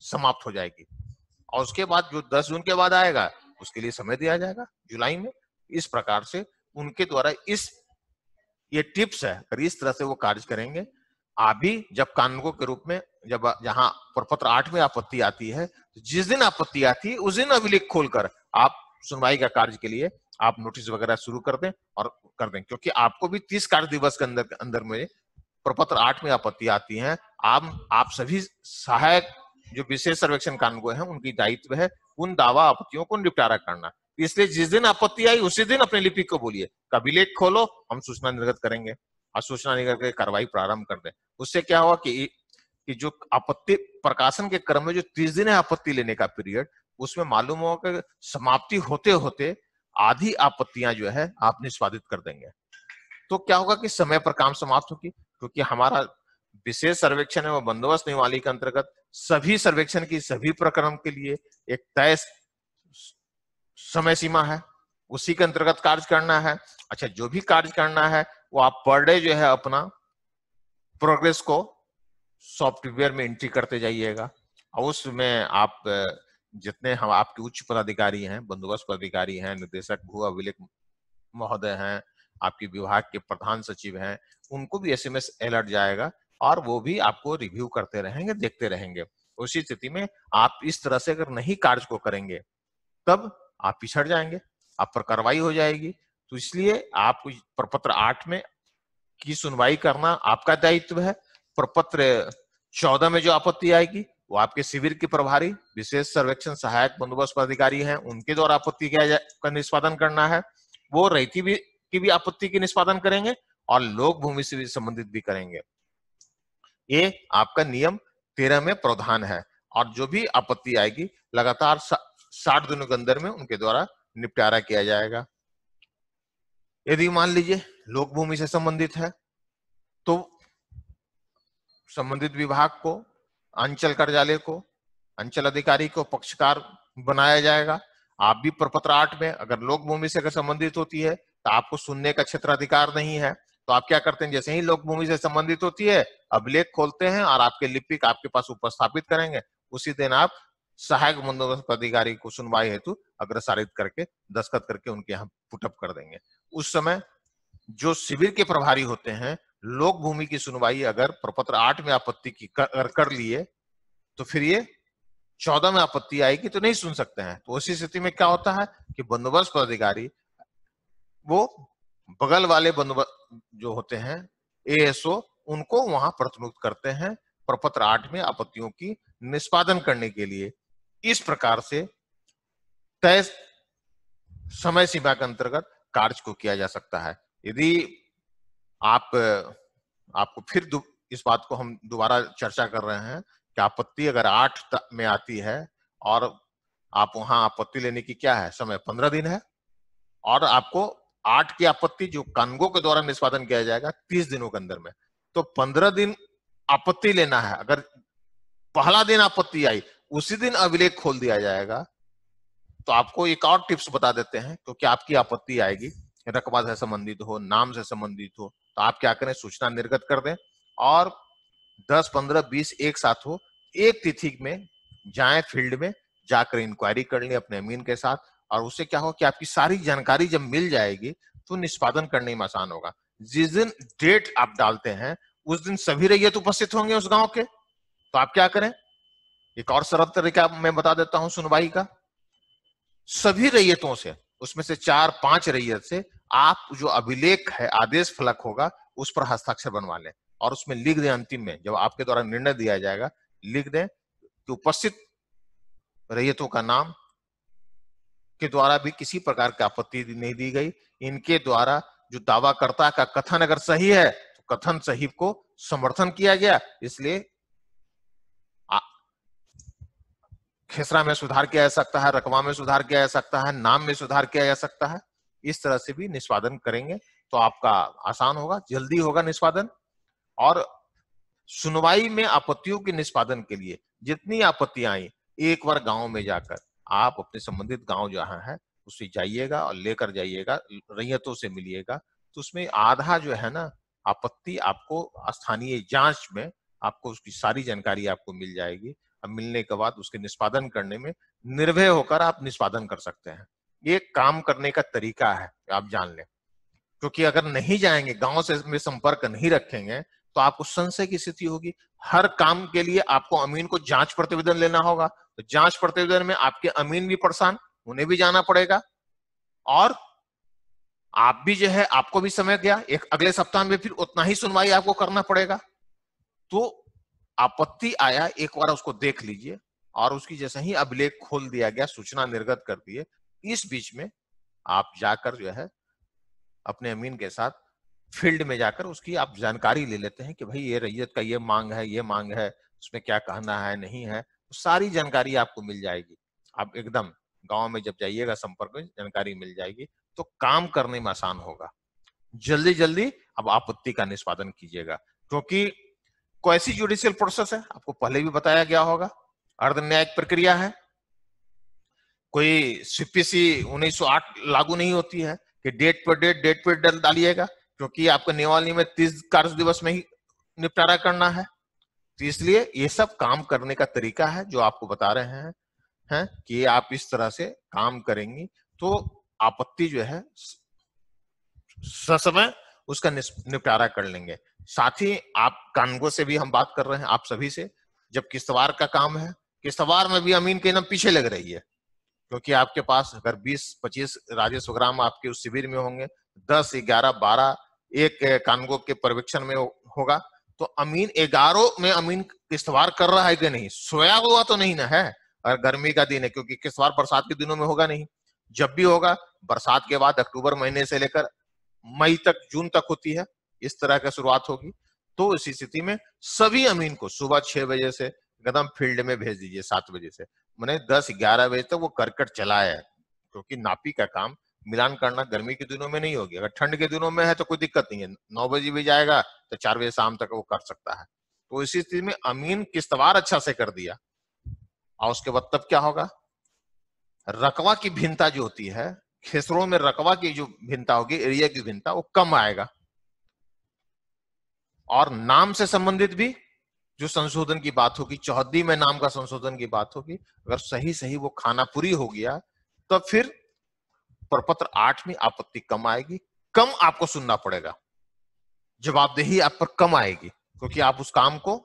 समाप्त हो जाएगी, और उसके बाद जो 10 जून के बाद आएगा उसके लिए समय दिया जाएगा जुलाई में। इस प्रकार से उनके द्वारा ये टिप्स है, अगर इस तरह से वो कार्य करेंगे। आप भी जब कानूनगो के रूप में जब जहां प्रपत्र 8 में आपत्ति आती है, तो जिस दिन आपत्ति आती है उस दिन अभिलेख खोलकर आप सुनवाई का कार्य के लिए आप नोटिस वगैरह शुरू कर दें और कर दें, क्योंकि आपको भी 30 कार्य दिवस के अंदर में प्रपत्र 8 में आपत्ति आती है। आप सभी सहायक जो विशेष सर्वेक्षण कानूनगो है उनकी दायित्व है उन दावा आपत्तियों को निपटारा करना। इसलिए जिस दिन आपत्ति आई उसी दिन अपने लिपिक को बोलिए अभिलेख खोलो, हम सूचना निर्गत करेंगे, और सूचना निर्गत करके कार्रवाई प्रारंभ कर दें। उससे क्या हुआ कि जो आपत्ति प्रकाशन के क्रम में जो 30 दिन है आपत्ति लेने का पीरियड, उसमें मालूम होगा कि समाप्ति होते होते आधी आपत्तियां जो है आप निष्पादित कर देंगे। तो क्या होगा कि समय पर काम समाप्त होगी, क्योंकि हमारा विशेष सर्वेक्षण है वो बंदोबस्त नियमावली के अंतर्गत सभी सर्वेक्षण की सभी प्रकरण के लिए एक तय समय सीमा है, उसी के अंतर्गत कार्य करना है। अच्छा, जो भी कार्य करना है वो आप पर डे जो है अपना प्रोग्रेस को सॉफ्टवेयर में एंट्री करते जाइएगा, और उसमें आप जितने हम आपके उच्च पदाधिकारी हैं, बंदोबस्त पदाधिकारी हैं, निर्देशक भू अभिलेख महोदय हैं, आपके विभाग के प्रधान सचिव हैं, उनको भी एसएमएस अलर्ट जाएगा और वो भी आपको रिव्यू करते रहेंगे, देखते रहेंगे। उसी स्थिति में आप इस तरह से अगर नहीं कार्य को करेंगे तब आप पिछड़ जाएंगे, आप पर कार्रवाई हो जाएगी। तो इसलिए आप प्रपत्र 8 में की सुनवाई करना आपका दायित्व है। प्रपत्र 14 में जो आपत्ति आएगी वो आपके शिविर के प्रभारी विशेष सर्वेक्षण सहायक बंदोबस्त पदाधिकारी हैं, उनके द्वारा आपत्ति का निष्पादन करना है। वो रैयती की भी आपत्ति की निष्पादन करेंगे और लोक भूमि से भी संबंधित भी करेंगे। ये आपका नियम 13 में प्रावधान है, और जो भी आपत्ति आएगी लगातार 60 दिनों के अंदर में उनके द्वारा निपटारा किया जाएगा। यदि मान लीजिए लोक भूमि से संबंधित है तो संबंधित विभाग को, अंचल कार्यालय को, अंचल अधिकारी को पक्षकार बनाया जाएगा। आप भी प्रपत्र 8 में अगर लोक भूमि से अगर संबंधित होती है तो आपको सुनने का क्षेत्राधिकार नहीं है, तो आप क्या करते हैं, जैसे ही लोक भूमि से संबंधित होती है अभिलेख खोलते हैं और आपके लिपिक आपके पास उपस्थापित करेंगे। उसी दिन आप सहायक बंदोबस्त अधिकारी को सुनवाई हेतु अग्रसारित करके दस्तखत करके उनके यहाँ पुटअप कर देंगे। उस समय जो शिविर के प्रभारी होते हैं, लोक भूमि की सुनवाई अगर प्रपत्र 8 में आपत्ति की कर लिए तो फिर ये 14 में आपत्ति आएगी तो नहीं सुन सकते हैं। तो उसी स्थिति में क्या होता है कि बंदोबस्त पदाधिकारी वो बगल वाले बंदोबस्त जो होते हैं एएसओ, उनको वहां प्रतिनियुक्त करते हैं प्रपत्र 8 में आपत्तियों की निष्पादन करने के लिए। इस प्रकार से तय समय सीमा के अंतर्गत कार्य को किया जा सकता है। यदि आपको फिर इस बात को हम दोबारा चर्चा कर रहे हैं कि आपत्ति अगर 8 में आती है और आप वहां आपत्ति लेने की क्या है समय 15 दिन है, और आपको 8 की आपत्ति जो कानूनगो के द्वारा निष्पादन किया जाएगा 30 दिनों के अंदर में, तो 15 दिन आपत्ति लेना है। अगर पहला दिन आपत्ति आई उसी दिन अभिलेख खोल दिया जाएगा। तो आपको एक और टिप्स बता देते हैं, क्योंकि आपकी आपत्ति आएगी रकबा से संबंधित हो, नाम से संबंधित हो, तो आप क्या करें, सूचना निर्गत कर दें और 10, 15, 20 एक साथ हो, एक तिथि में जाएं फील्ड में जाकर इंक्वायरी कर लें अपने अमीन के साथ, और उससे क्या हो कि आपकी सारी जानकारी जब मिल जाएगी तो निष्पादन करने में आसान होगा। जिस दिन डेट आप डालते हैं उस दिन सभी रैयत उपस्थित होंगे उस गांव के, तो आप क्या करें, एक और सरल तरीका मैं बता देता हूं सुनवाई का। सभी रैयतों से, उसमें से 4-5 रैयत से आप जो अभिलेख है, आदेश फलक होगा, उस पर हस्ताक्षर बनवा लें और उसमें लिख दें, अंतिम में जब आपके द्वारा निर्णय दिया जाएगा लिख दें कि उपस्थित रैयतों का नाम के द्वारा भी किसी प्रकार की आपत्ति नहीं दी गई। इनके द्वारा जो दावाकर्ता का कथन अगर सही है तो कथन सही को समर्थन किया गया, इसलिए खेसरा में सुधार किया जा सकता है, रकबा में सुधार किया जा सकता है, नाम में सुधार किया जा सकता है। इस तरह से भी निष्पादन करेंगे तो आपका आसान होगा, जल्दी होगा निष्पादन। और सुनवाई में आपत्तियों के निष्पादन के लिए जितनी आपत्तियां आई, एक बार गांव में जाकर आप अपने संबंधित गांव जहां है उससे जाइएगा और लेकर जाइएगा, रैयतों से मिलिएगा। तो उसमें आधा जो है ना आपत्ति आपको स्थानीय जांच में आपको उसकी सारी जानकारी आपको मिल जाएगी। अब मिलने के बाद उसके निष्पादन करने में निर्भय होकर आप निष्पादन कर सकते हैं। ये काम करने का तरीका है, आप जान लें। क्योंकि अगर नहीं जाएंगे, गांव से में संपर्क नहीं रखेंगे, तो आपको संशय की स्थिति होगी। हर काम के लिए आपको अमीन को जांच प्रतिवेदन लेना होगा, तो जांच प्रतिवेदन में आपके अमीन भी परेशान, उन्हें भी जाना पड़ेगा, और आप भी जो है आपको भी समय गया, एक अगले सप्ताह में फिर उतना ही सुनवाई आपको करना पड़ेगा। तो आपत्ति आया, एक बार उसको देख लीजिए और उसकी जैसे ही अभिलेख खोल दिया गया, सूचना निर्गत कर दिए, इस बीच में आप जाकर जो है अपने अमीन के साथ फील्ड में जाकर उसकी आप जानकारी ले लेते हैं कि भाई ये रैयत का ये मांग है, ये मांग है, उसमें क्या कहना है, नहीं है, तो सारी जानकारी आपको मिल जाएगी। आप एकदम गांव में जब जाइएगा संपर्क में जानकारी मिल जाएगी, तो काम करने में आसान होगा। जल्दी जल्दी अब आपत्ति का निष्पादन कीजिएगा, क्योंकि क्वासी जुडिशियल प्रोसेस है, आपको पहले भी बताया गया होगा, अर्ध न्यायिक प्रक्रिया है। कोई सीपीसी 1908 लागू नहीं होती है कि डेट पर डेट डालिएगा, क्योंकि आपको नियमावली में 30 कार्य दिवस में ही निपटारा करना है। तो इसलिए ये सब काम करने का तरीका है जो आपको बता रहे हैं कि आप इस तरह से काम करेंगी तो आपत्ति जो है ससमय उसका निपटारा कर लेंगे। साथ ही आप कानगो से भी हम बात कर रहे हैं, आप सभी से। जब किश्तवाड़ का काम है, किश्तवाड़ में भी अमीन के एकदम पीछे लग रही है, क्योंकि आपके पास अगर 20-25 राजस्व ग्राम आपके उस शिविर में होंगे, 10, 11, 12 एक कानगो के पर्यवेक्षण में होगा, तो अमीन 11 में अमीन किश्तवाड़ कर रहा है कि नहीं, सोया हुआ तो नहीं ना है। और गर्मी का दिन है, क्योंकि किश्तवाड़ बरसात के दिनों में होगा नहीं, जब भी होगा बरसात के बाद अक्टूबर महीने से लेकर मई तक, जून तक होती है, इस तरह का शुरुआत होगी। तो इस स्थिति में सभी अमीन को सुबह 6 बजे से एकदम फील्ड में भेज दीजिए, 7 बजे से, मैंने 10-11 बजे तक वो करकट चलाए, क्योंकि नापी का काम मिलान करना गर्मी के दिनों में नहीं होगी। अगर ठंड के दिनों में है तो कोई दिक्कत नहीं है, 9 बजे भी जाएगा तो 4 बजे शाम तक वो कर सकता है। तो इसी स्थिति में अमीन किश्तवाड़ अच्छा से कर दिया, और उसके बाद तब क्या होगा, रकबा की भिन्नता जो होती है, खेसरों में रकबा की जो भिन्नता होगी, एरिया की भिन्नता, वो कम आएगा। और नाम से संबंधित भी जो संशोधन की बात होगी, चौहद्दी में नाम का संशोधन की बात होगी, अगर सही सही वो खानापुरी हो गया तो फिर प्रपत्र 8 में आपत्ति कम आएगी, कम आपको सुनना पड़ेगा, जवाबदेही आप पर कम आएगी, क्योंकि आप उस काम को,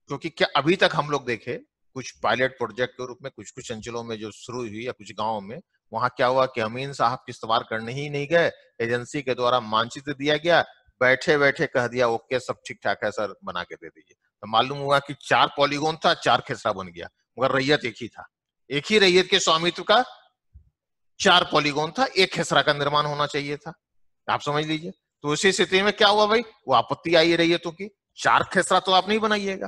क्योंकि क्या अभी तक हम लोग देखे कुछ पायलट प्रोजेक्ट के रूप में कुछ कुछ अंचलों में जो शुरू हुई या कुछ गांवों में, वहां क्या हुआ कि अमीन साहब किश्तवाड़ करने ही नहीं गए, एजेंसी के द्वारा मानचित्र दिया गया, बैठे बैठे कह दिया ओके सब ठीक ठाक है सर, बना के दे दीजिए। तो मालूम हुआ कि 4 पॉलीगोन था, 4 खेसरा बन गया, मगर रैयत एक ही था, एक ही रैयत के स्वामित्व का 4 पॉलीगोन था, एक खेसरा का निर्माण होना चाहिए था, आप समझ लीजिए। तो उसी स्थिति में क्या हुआ भाई, वो आपत्ति आई रैयतों की, 4 खेसरा तो आप नहीं बनाइएगा,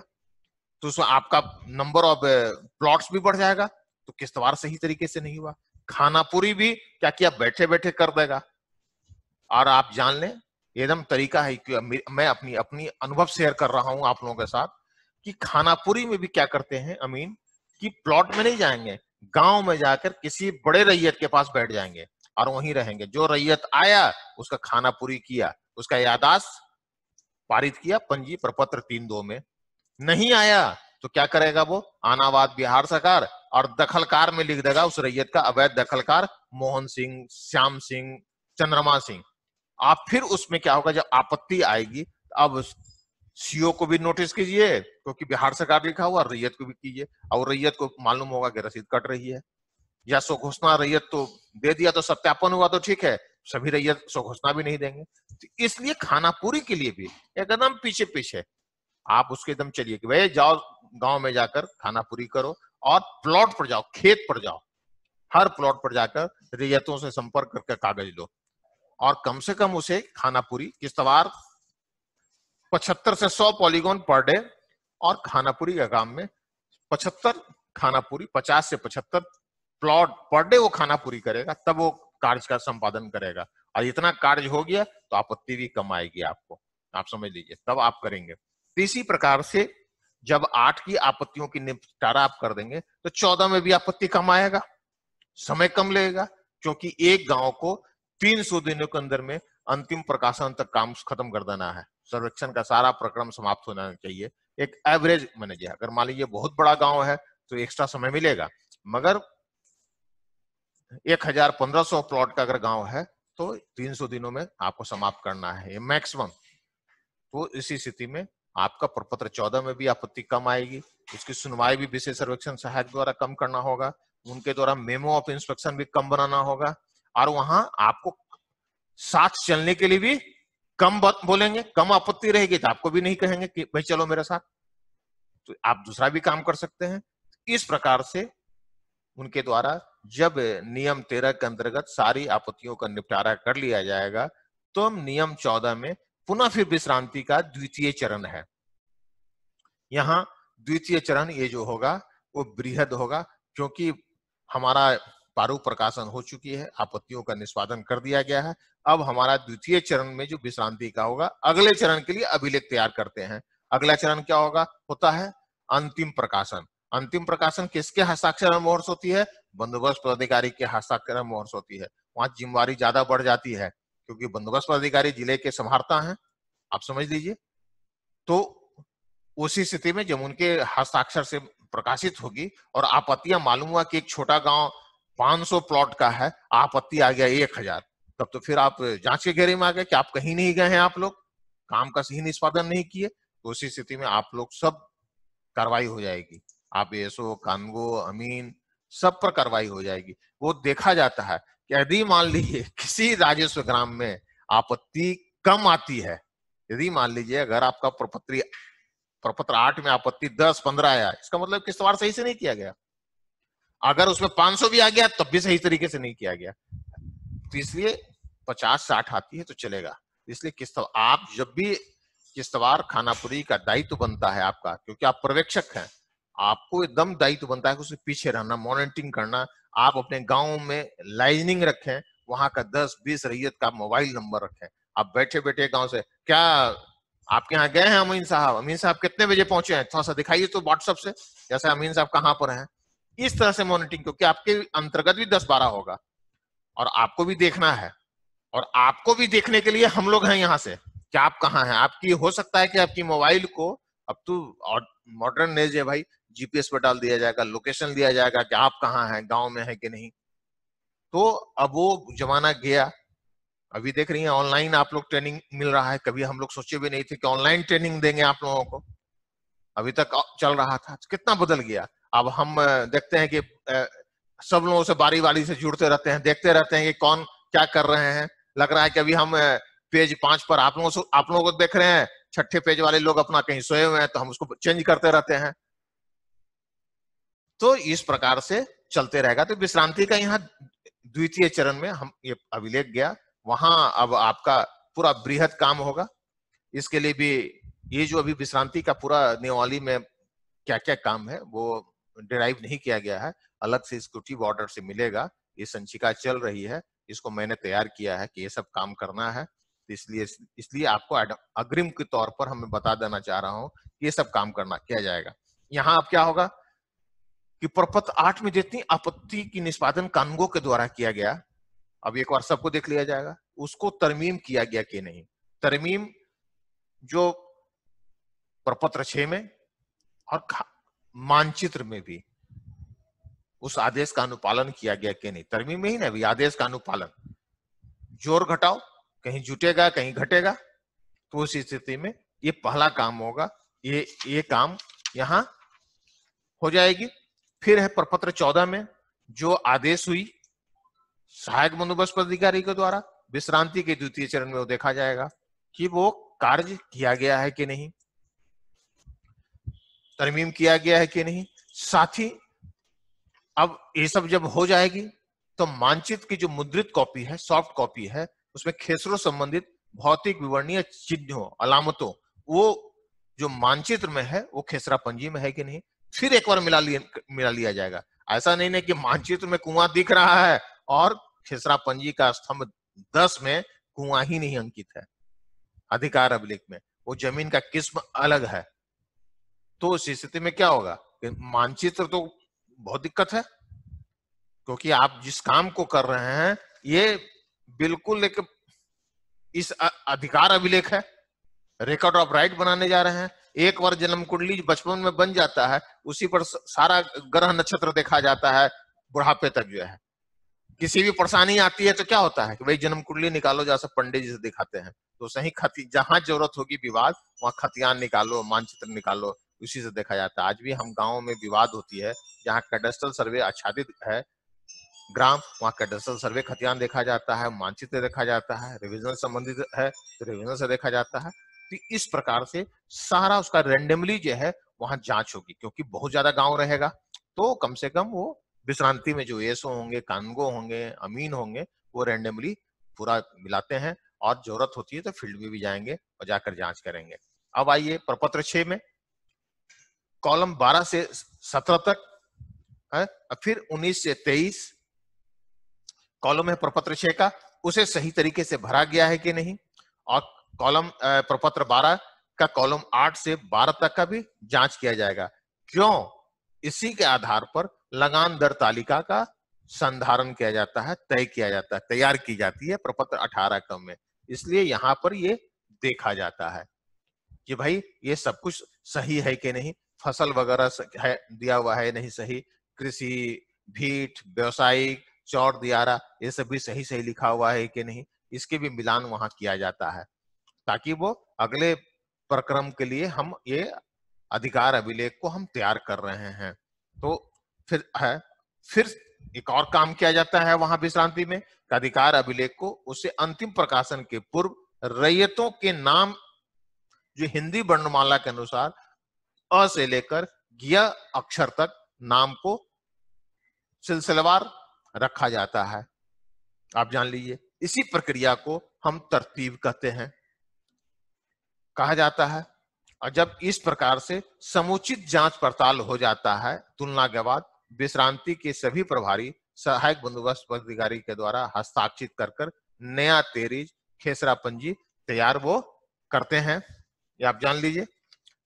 तो उसमें आपका नंबर ऑफ प्लॉट्स भी बढ़ जाएगा, तो किश्तवाड़ सही तरीके से नहीं हुआ। खानापुरी भी क्या किया, बैठे बैठे कर देगा। और आप जान लें, एकदम तरीका है कि मैं अपनी अपनी अनुभव शेयर कर रहा हूं आप लोगों के साथ, कि खानापुरी में भी क्या करते हैं अमीन, कि प्लॉट में नहीं जाएंगे, गांव में जाकर किसी बड़े रैयत के पास बैठ जाएंगे और वहीं रहेंगे। जो रैयत आया उसका खानापुरी किया, उसका यादाश्त पारित किया पंजी प्रपत्र 3-2 में। नहीं आया तो क्या करेगा वो, आनावाद बिहार सरकार, और दखलकार में लिख देगा उस रैयत का अवैध दखलकार मोहन सिंह, श्याम सिंह, चंद्रमा सिंह। आप फिर उसमें क्या होगा, जब आपत्ति आएगी अब सीओ को भी नोटिस कीजिए, क्योंकि बिहार सरकार लिखा हुआ, रैयत को भी कीजिए, और रैयत को मालूम होगा कि रसीद कट रही है, या सो घोषणा रैयत तो दे दिया तो सत्यापन हुआ तो ठीक है, सभी रैयत सो घोषणा भी नहीं देंगे। तो इसलिए खानापुरी के लिए भी एकदम पीछे पीछे आप उसके एकदम चलिए कि भाई जाओ गांव में जाकर खानापुरी करो, और प्लॉट पर जाओ, खेत पर जाओ, हर प्लॉट पर जाकर रैयतों से संपर्क करके कागज लो, और कम से कम उसे खानापुरी किश्तवाड़ 75 से 100 पॉलीगोन पर डे, और खानापुरी का काम में 75 खानापुरी, 50 से 75 प्लॉट पर डे वो खानापुरी करेगा, तब वो कार्य का संपादन करेगा। और इतना कार्य हो गया तो आपत्ति भी कम आएगी आपको, आप समझ लीजिए, तब आप करेंगे। तो इसी प्रकार से जब 8 की आपत्तियों की निपटारा आप कर देंगे तो 14 में भी आपत्ति कम आएगा, समय कम लगेगा, क्योंकि एक गांव को 300 दिनों के अंदर में अंतिम प्रकाशन तक काम खत्म कर देना है, सर्वेक्षण का सारा प्रक्रम समाप्त होना चाहिए। एक एवरेज मैनेज है, अगर मान लीजिए बहुत बड़ा गांव है तो एक्स्ट्रा समय मिलेगा, मगर 1500 प्लॉट का अगर गांव है तो 300 दिनों में आपको समाप्त करना है मैक्सिमम। तो इसी स्थिति में आपका प्रपत्र 14 में भी आपत्ति कम आएगी, उसकी सुनवाई भी विशेष सर्वेक्षण सहायक द्वारा कम करना होगा, उनके द्वारा मेमो ऑफ इंस्पेक्शन भी कम बनाना होगा, और वहां आपको साथ चलने के लिए भी कम बात बोलेंगे, कम आपत्ति रहेगी तो आपको भी नहीं कहेंगे कि भाई चलो मेरे साथ, तो आप दूसरा भी काम कर सकते हैं। इस प्रकार से उनके द्वारा जब नियम 13 के अंतर्गत सारी आपत्तियों का निपटारा कर लिया जाएगा, तो नियम 14 में पुनः फिर विश्रांति का द्वितीय चरण है। यहां द्वितीय चरण ये जो होगा वो बृहद होगा, क्योंकि हमारा पारू प्रकाशन हो चुकी है, आपत्तियों का निष्पादन कर दिया गया है। अब हमारा द्वितीय चरण में जो विश्रांति का होगा, अगले चरण के लिए अभिलेख तैयार करते हैं। अगला चरण क्या होगा, होता है अंतिम प्रकाशन। अंतिम प्रकाशन किसके हस्ताक्षर में मोहर होती है, बंदोबस्त पदाधिकारी के हस्ताक्षर में मोहर होती है। वहां जिम्मेवारी ज्यादा बढ़ जाती है, क्योंकि बंदोबस्त पदाधिकारी जिले के संभारता है, आप समझ लीजिए। तो उसी स्थिति में जब उनके हस्ताक्षर से प्रकाशित होगी और आपत्तियां मालूम हुआ कि एक छोटा गांव 500 प्लॉट का है, आपत्ति आ गया 1000, तब तो फिर आप जांच के घेरे में आ गए कि आप कहीं नहीं गए हैं, आप लोग काम का सही निष्पादन नहीं किए। तो उसी स्थिति में आप लोग सब कार्रवाई हो जाएगी, आप एसओ, कानगो, अमीन सब पर कार्रवाई हो जाएगी। वो देखा जाता है कि यदि मान लीजिए किसी राजस्व ग्राम में आपत्ति कम आती है, यदि मान लीजिए अगर आपका प्रपत्र 8 में आपत्ति 10-15 आया, इसका मतलब किस्तवार सही से नहीं किया गया। अगर उसमें 500 भी आ गया तब भी सही तरीके से नहीं किया गया। तो इसलिए 50-60 आती है तो चलेगा। इसलिए किस्तवार, आप जब भी किस्तवार खानापुरी का दायित्व बनता है आपका, क्योंकि आप पर्यवेक्षक हैं, आपको एकदम दायित्व बनता है उसके पीछे रहना, मॉनिटरिंग करना। आप अपने गांव में लाइनिंग रखें, वहां का 10-20 रैयत का मोबाइल नंबर रखें। आप बैठे बैठे गांव से, क्या आपके यहाँ गए हैं अमीन साहब कितने बजे पहुंचे हैं, थोड़ा सा दिखाइए तो व्हाट्सएप से, जैसे अमीन साहब कहाँ पर हैं। इस तरह से मॉनिटरिंग, क्योंकि आपके अंतर्गत भी 10-12 होगा और आपको भी देखना है, और आपको भी देखने के लिए हम लोग हैं यहाँ से कि आप कहाँ हैं। आपकी हो सकता है कि आपकी मोबाइल को, अब तो मॉडर्न एज है भाई, जीपीएस पर डाल दिया जाएगा, लोकेशन दिया जाएगा कि आप कहाँ हैं, गांव में है कि नहीं। तो अब वो जमाना गया। अभी देख रही हैं ऑनलाइन आप लोग ट्रेनिंग मिल रहा है, कभी हम लोग सोचे भी नहीं थे कि ऑनलाइन ट्रेनिंग देंगे आप लोगों को, अभी तक चल रहा था। कितना बदल गया। अब हम देखते हैं कि सब लोगों से बारी बारी से जुड़ते रहते हैं, देखते रहते हैं कि कौन क्या कर रहे हैं। लग रहा है कि अभी हम पेज 5 पर आप लोगों को देख रहे हैं, 6ठे पेज वाले लोग अपना कहीं सोए हुए हैं, तो हम उसको चेंज करते रहते हैं। तो इस प्रकार से चलते रहेगा। तो विश्रांति का यहाँ द्वितीय चरण में हम ये अभिलेख गया, वहां अब आपका पूरा बृहद काम होगा। इसके लिए भी ये जो अभी विश्रांति का पूरा नियमावली में क्या क्या काम है वो डिराइव नहीं किया गया है, अलग से एग्जीक्यूटिव ऑर्डर से मिलेगा। ये संचिका चल रही है, इसको मैंने तैयार किया है कि ये सब काम करना है। तो इसलिए आपको अग्रिम के तौर पर हमें बता देना चाह रहा हूं कि ये सब काम करना किया जाएगा। यहाँ अब क्या होगा कि प्रपत्र 8 में जितनी आपत्ति की निष्पादन कानूनगो के द्वारा किया गया, अब एक बार सबको देख लिया जाएगा उसको तरमीम किया गया कि नहीं। तरमीम जो प्रपत्र 6 में और मानचित्र में भी उस आदेश का अनुपालन किया गया कि नहीं। तरमीम में ही ना, भी आदेश का अनुपालन, जोर घटाओ कहीं जुटेगा कहीं घटेगा। तो उस स्थिति में ये पहला काम होगा, ये काम यहां हो जाएगी। फिर है प्रपत्र 14 में जो आदेश हुई सहायक बंदोबस्त पदाधिकारी के द्वारा विश्रांति के द्वितीय चरण में, वो देखा जाएगा कि वो कार्य किया गया है कि नहीं, तरमीम किया गया है कि नहीं। साथ ही अब ये सब जब हो जाएगी तो मानचित्र की जो मुद्रित कॉपी है, सॉफ्ट कॉपी है, उसमें खेसरों संबंधित भौतिक विवरणीय चिन्हों, अलामतों, वो जो मानचित्र में है वो खेसरा पंजी में है कि नहीं, फिर एक बार मिला लिया जाएगा। ऐसा नहीं है कि मानचित्र में कुआं दिख रहा है और खेसरा पंजी का स्तंभ 10 में कुआं ही नहीं अंकित है, अधिकार अभिलेख में वो जमीन का किस्म अलग है। तो उस स्थिति में क्या होगा कि मानचित्र तो बहुत दिक्कत है, क्योंकि आप जिस काम को कर रहे हैं ये बिल्कुल एक इस अधिकार अभिलेख है, रिकॉर्ड ऑफ राइट बनाने जा रहे हैं। एक बार जन्म कुंडली बचपन में बन जाता है, उसी पर सारा ग्रह नक्षत्र देखा जाता है बुढ़ापे तक जो है। किसी भी परेशानी आती है तो क्या होता है कि भाई जन्म कुंडली निकालो, जैसा पंडित जी से दिखाते हैं, तो सही जहां जरूरत होगी विवाद, वहां खतियान निकालो, मानचित्र निकालो, उसी से देखा जाता है। आज भी हम गाँव में विवाद होती है, जहाँ कैडेस्ट्रल सर्वे आच्छादित है ग्राम, वहां कैडेस्ट्रल सर्वे खतियान देखा जाता है, मानचित्र देखा जाता है, रिविजन संबंधित है तो रिविजन से देखा जाता है। तो इस प्रकार से सारा उसका रेंडमली जो है वहां जांच होगी, क्योंकि बहुत ज्यादा गांव रहेगा। तो कम से कम वो विश्रांति में जो एसओ होंगे, कानगो होंगे, अमीन होंगे, वो रेंडमली पूरा मिलाते हैं, और जरूरत होती है तो फील्ड में भी जाएंगे और जाकर जांच करेंगे। अब आइए प्रपत्र 6 में कॉलम 12 से 17 तक है। फिर 19 से 23 कॉलम है प्रपत्र 6 का, उसे सही तरीके से भरा गया है कि नहीं, और कॉलम प्रपत्र 12 का कॉलम 8 से 12 तक का भी जांच किया जाएगा। क्यों? इसी के आधार पर लगान दर तालिका का संधारण किया जाता है, तय किया जाता है, तैयार की जाती है प्रपत्र 18 क्रम में। इसलिए यहां पर ये देखा जाता है कि भाई ये सब कुछ सही है कि नहीं, फसल वगैरह है दिया हुआ है नहीं सही, कृषि, भीट, व्यवसायिक, चौड़ दियारा, ये सब भी सही सही लिखा हुआ है कि नहीं, इसके भी मिलान वहां किया जाता है, ताकि वो अगले प्रक्रम के लिए हम ये अधिकार अभिलेख को हम तैयार कर रहे हैं। तो फिर एक और काम किया जाता है वहां विश्रांति में, अधिकार अभिलेख को उसे अंतिम प्रकाशन के पूर्व रैयतों के नाम जो हिंदी वर्णमाला के अनुसार अ से लेकर ग अक्षर तक नाम को सिलसिलेवार रखा जाता है। आप जान लीजिए, इसी प्रक्रिया को हम तरतीब कहते हैं, कहा जाता है। और जब इस प्रकार से समुचित जांच पड़ताल हो जाता है, तुलना के बाद विश्रांति के सभी प्रभारी सहायक बंदोबस्त अधिकारी के द्वारा हस्ताक्षरित कर नया तेरीज खेसरा पंजी तैयार वो करते हैं। ये आप जान लीजिए,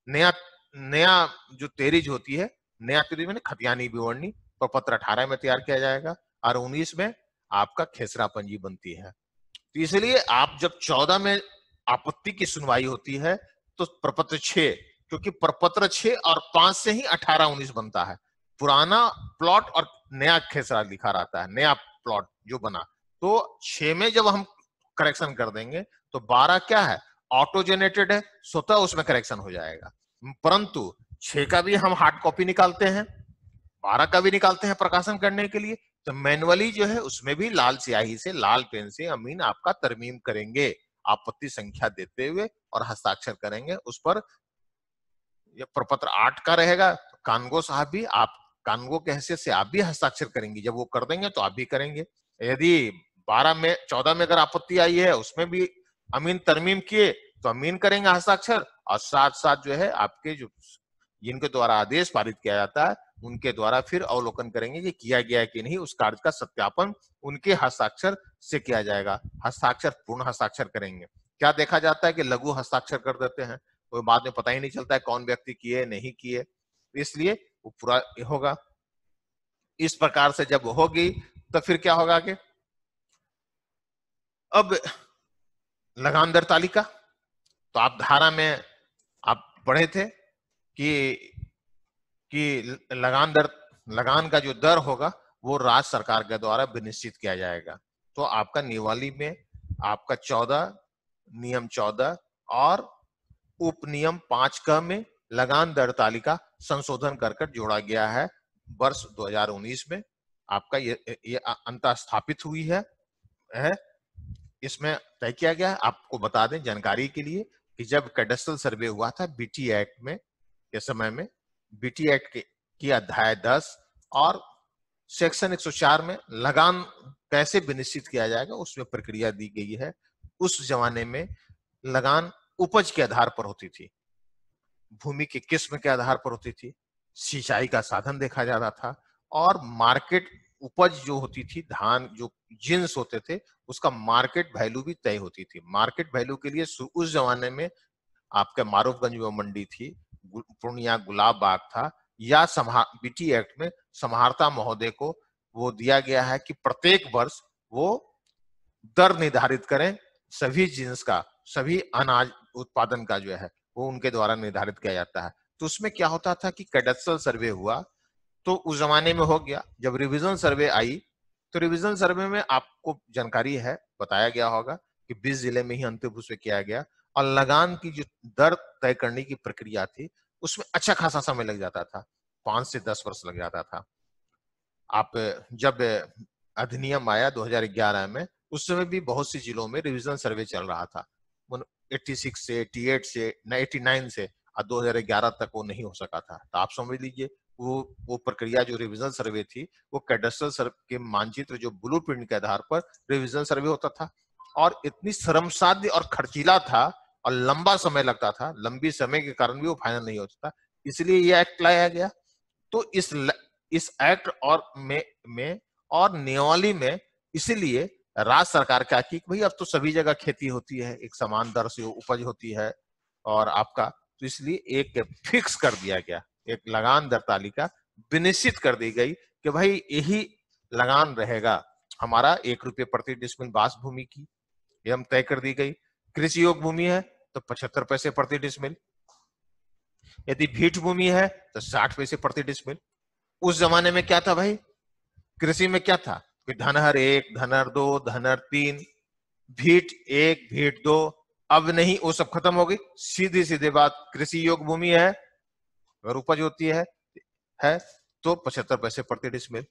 नया जो तेरीज होती है, नया तेरीज मैंने खतियानी विवरणी प्रपत्र 18 में तैयार किया जाएगा और 19 में आपका खेसरा पंजी बनती है। तो इसलिए आप जब 14 में आपत्ति की सुनवाई होती है तो प्रपत्र 6, क्योंकि प्रपत्र 6 और 5 से ही 18-19 बनता है, पुराना प्लॉट और नया खेसरा लिखा रहता है, नया प्लॉट जो बना, तो 6 में जब हम करेक्शन कर देंगे तो 12 क्या है, ऑटो जनरेटेड है, स्वतः उसमें करेक्शन हो जाएगा। परंतु 6 का भी हम हार्ड कॉपी निकालते हैं, 12 का भी निकालते हैं प्रकाशन करने के लिए, तो मैनुअली जो है उसमें भी लाल स्याही से, लाल पेन से अमीन आपका तरमीम करेंगे, आपत्ति संख्या देते हुए और हस्ताक्षर करेंगे उस पर। ये प्रपत्र 8 का रहेगा, कानगो साहब भी, आप कानगो के हैसियत से आप भी हस्ताक्षर करेंगे, जब वो कर देंगे तो आप भी करेंगे। यदि 14 में अगर आपत्ति आई है उसमें भी अमीन तरमीम किए तो अमीन करेंगे हस्ताक्षर, और साथ साथ जो है आपके जो जिनके द्वारा आदेश पारित किया जाता है उनके द्वारा फिर अवलोकन करेंगे कि किया गया है कि नहीं, उस कार्य का सत्यापन उनके हस्ताक्षर से किया जाएगा। हस्ताक्षर पूर्ण हस्ताक्षर करेंगे। क्या देखा जाता है कि लघु हस्ताक्षर कर देते हैं, तो बाद में पता ही नहीं चलता है कौन व्यक्ति किए नहीं किए, इसलिए वो पूरा होगा। इस प्रकार से जब होगी तो फिर क्या होगा कि अब लगान दर तालिका, तो आप धारा में आप पढ़े थे कि लगान का जो दर होगा वो राज्य सरकार के द्वारा विनिश्चित किया जाएगा। तो आपका नियमावली में आपका 14 नियम 14 और उपनियम 5 क में लगान दर तालिका संशोधन कर जोड़ा गया है वर्ष 2019 में, आपका ये अंतः स्थापित हुई है। इसमें तय किया गया है, आपको बता दें जानकारी के लिए कि जब कैडेस्ट्रल सर्वे हुआ था बीटी एक्ट में के समय में, बीटी एक्ट की अध्याय 10 और सेक्शन 104 में लगान कैसे विनिश्चित किया जाएगा उसमें प्रक्रिया दी गई है। उस जमाने में लगान उपज के आधार पर होती थी, भूमि के किस्म के आधार पर होती थी, सिंचाई का साधन देखा जाता था, और मार्केट उपज जो होती थी, धान जो जिन्स होते थे उसका मार्केट वैल्यू भी तय होती थी। मार्केट वैल्यू के लिए उस जमाने में आपके मारूफगंज में मंडी थी, पूर्णिया गुलाब बाग था, या बीटी एक्ट में समाहर्ता महोदय को वो दिया गया है कि प्रत्येक वर्ष वो दर निर्धारित करें सभी जिन्स का, सभी अनाज उत्पादन का जो है वो उनके द्वारा निर्धारित किया जाता है। तो उसमें क्या होता था कि कैडेस्ट्रल सर्वे हुआ तो उस जमाने में हो गया, जब रिवीजन सर्वे आई तो रिवीजन सर्वे में आपको जानकारी है, बताया गया होगा कि 20 जिले में ही अंतिम से किया गया, और लगान की जो दर तय करने की प्रक्रिया थी उसमें अच्छा खासा समय लग जाता था, 5 से 10 वर्ष लग जाता था। आप जब अधिनियम आया 2011 में, उस समय भी बहुत सी जिलों में रिवीजन सर्वे चल रहा था, 86 से 88 से 89 से, और 2011 तक वो नहीं हो सका था। तो आप समझ लीजिए वो प्रक्रिया जो रिवीजन सर्वे थी वो कैडेस्ट्रल सर्वे के मानचित्र जो ब्लूप्रिंट के आधार पर रिवीजन सर्वे होता था, और इतनी श्रमसाध्य और खर्चीला था और लंबा समय लगता था, लंबी समय के कारण भी वो फाइनल नहीं होता था, इसलिए ये एक्ट लाया गया। तो इस इस एक्ट और नियमावली में इसलिए राज्य सरकार क्या की, भाई अब तो सभी जगह खेती होती है, एक समान दर से उपज होती है और आपका, तो इसलिए एक फिक्स कर दिया गया, एक लगान दर तालिका विनिश्चित कर दी गई कि भाई यही लगान रहेगा हमारा 1 रुपये प्रति डिसमिल बास भूमि की, ये हम तय कर दी गई। कृषि योग्य भूमि है तो 75 पैसे प्रति डिसमिल, यदि भीट भूमि है तो 60 पैसे प्रति डिसमिल। उस जमाने में क्या था भाई, कृषि में क्या था कि धनहर 1, धनहर 2, धनहर 3, भीट 1, भीट 2, अब नहीं, वो सब खत्म हो गई। सीधी सीधी बात, कृषि योग्य भूमि है अगर उपज होती है तो 75 पैसे प्रति डिसमिल,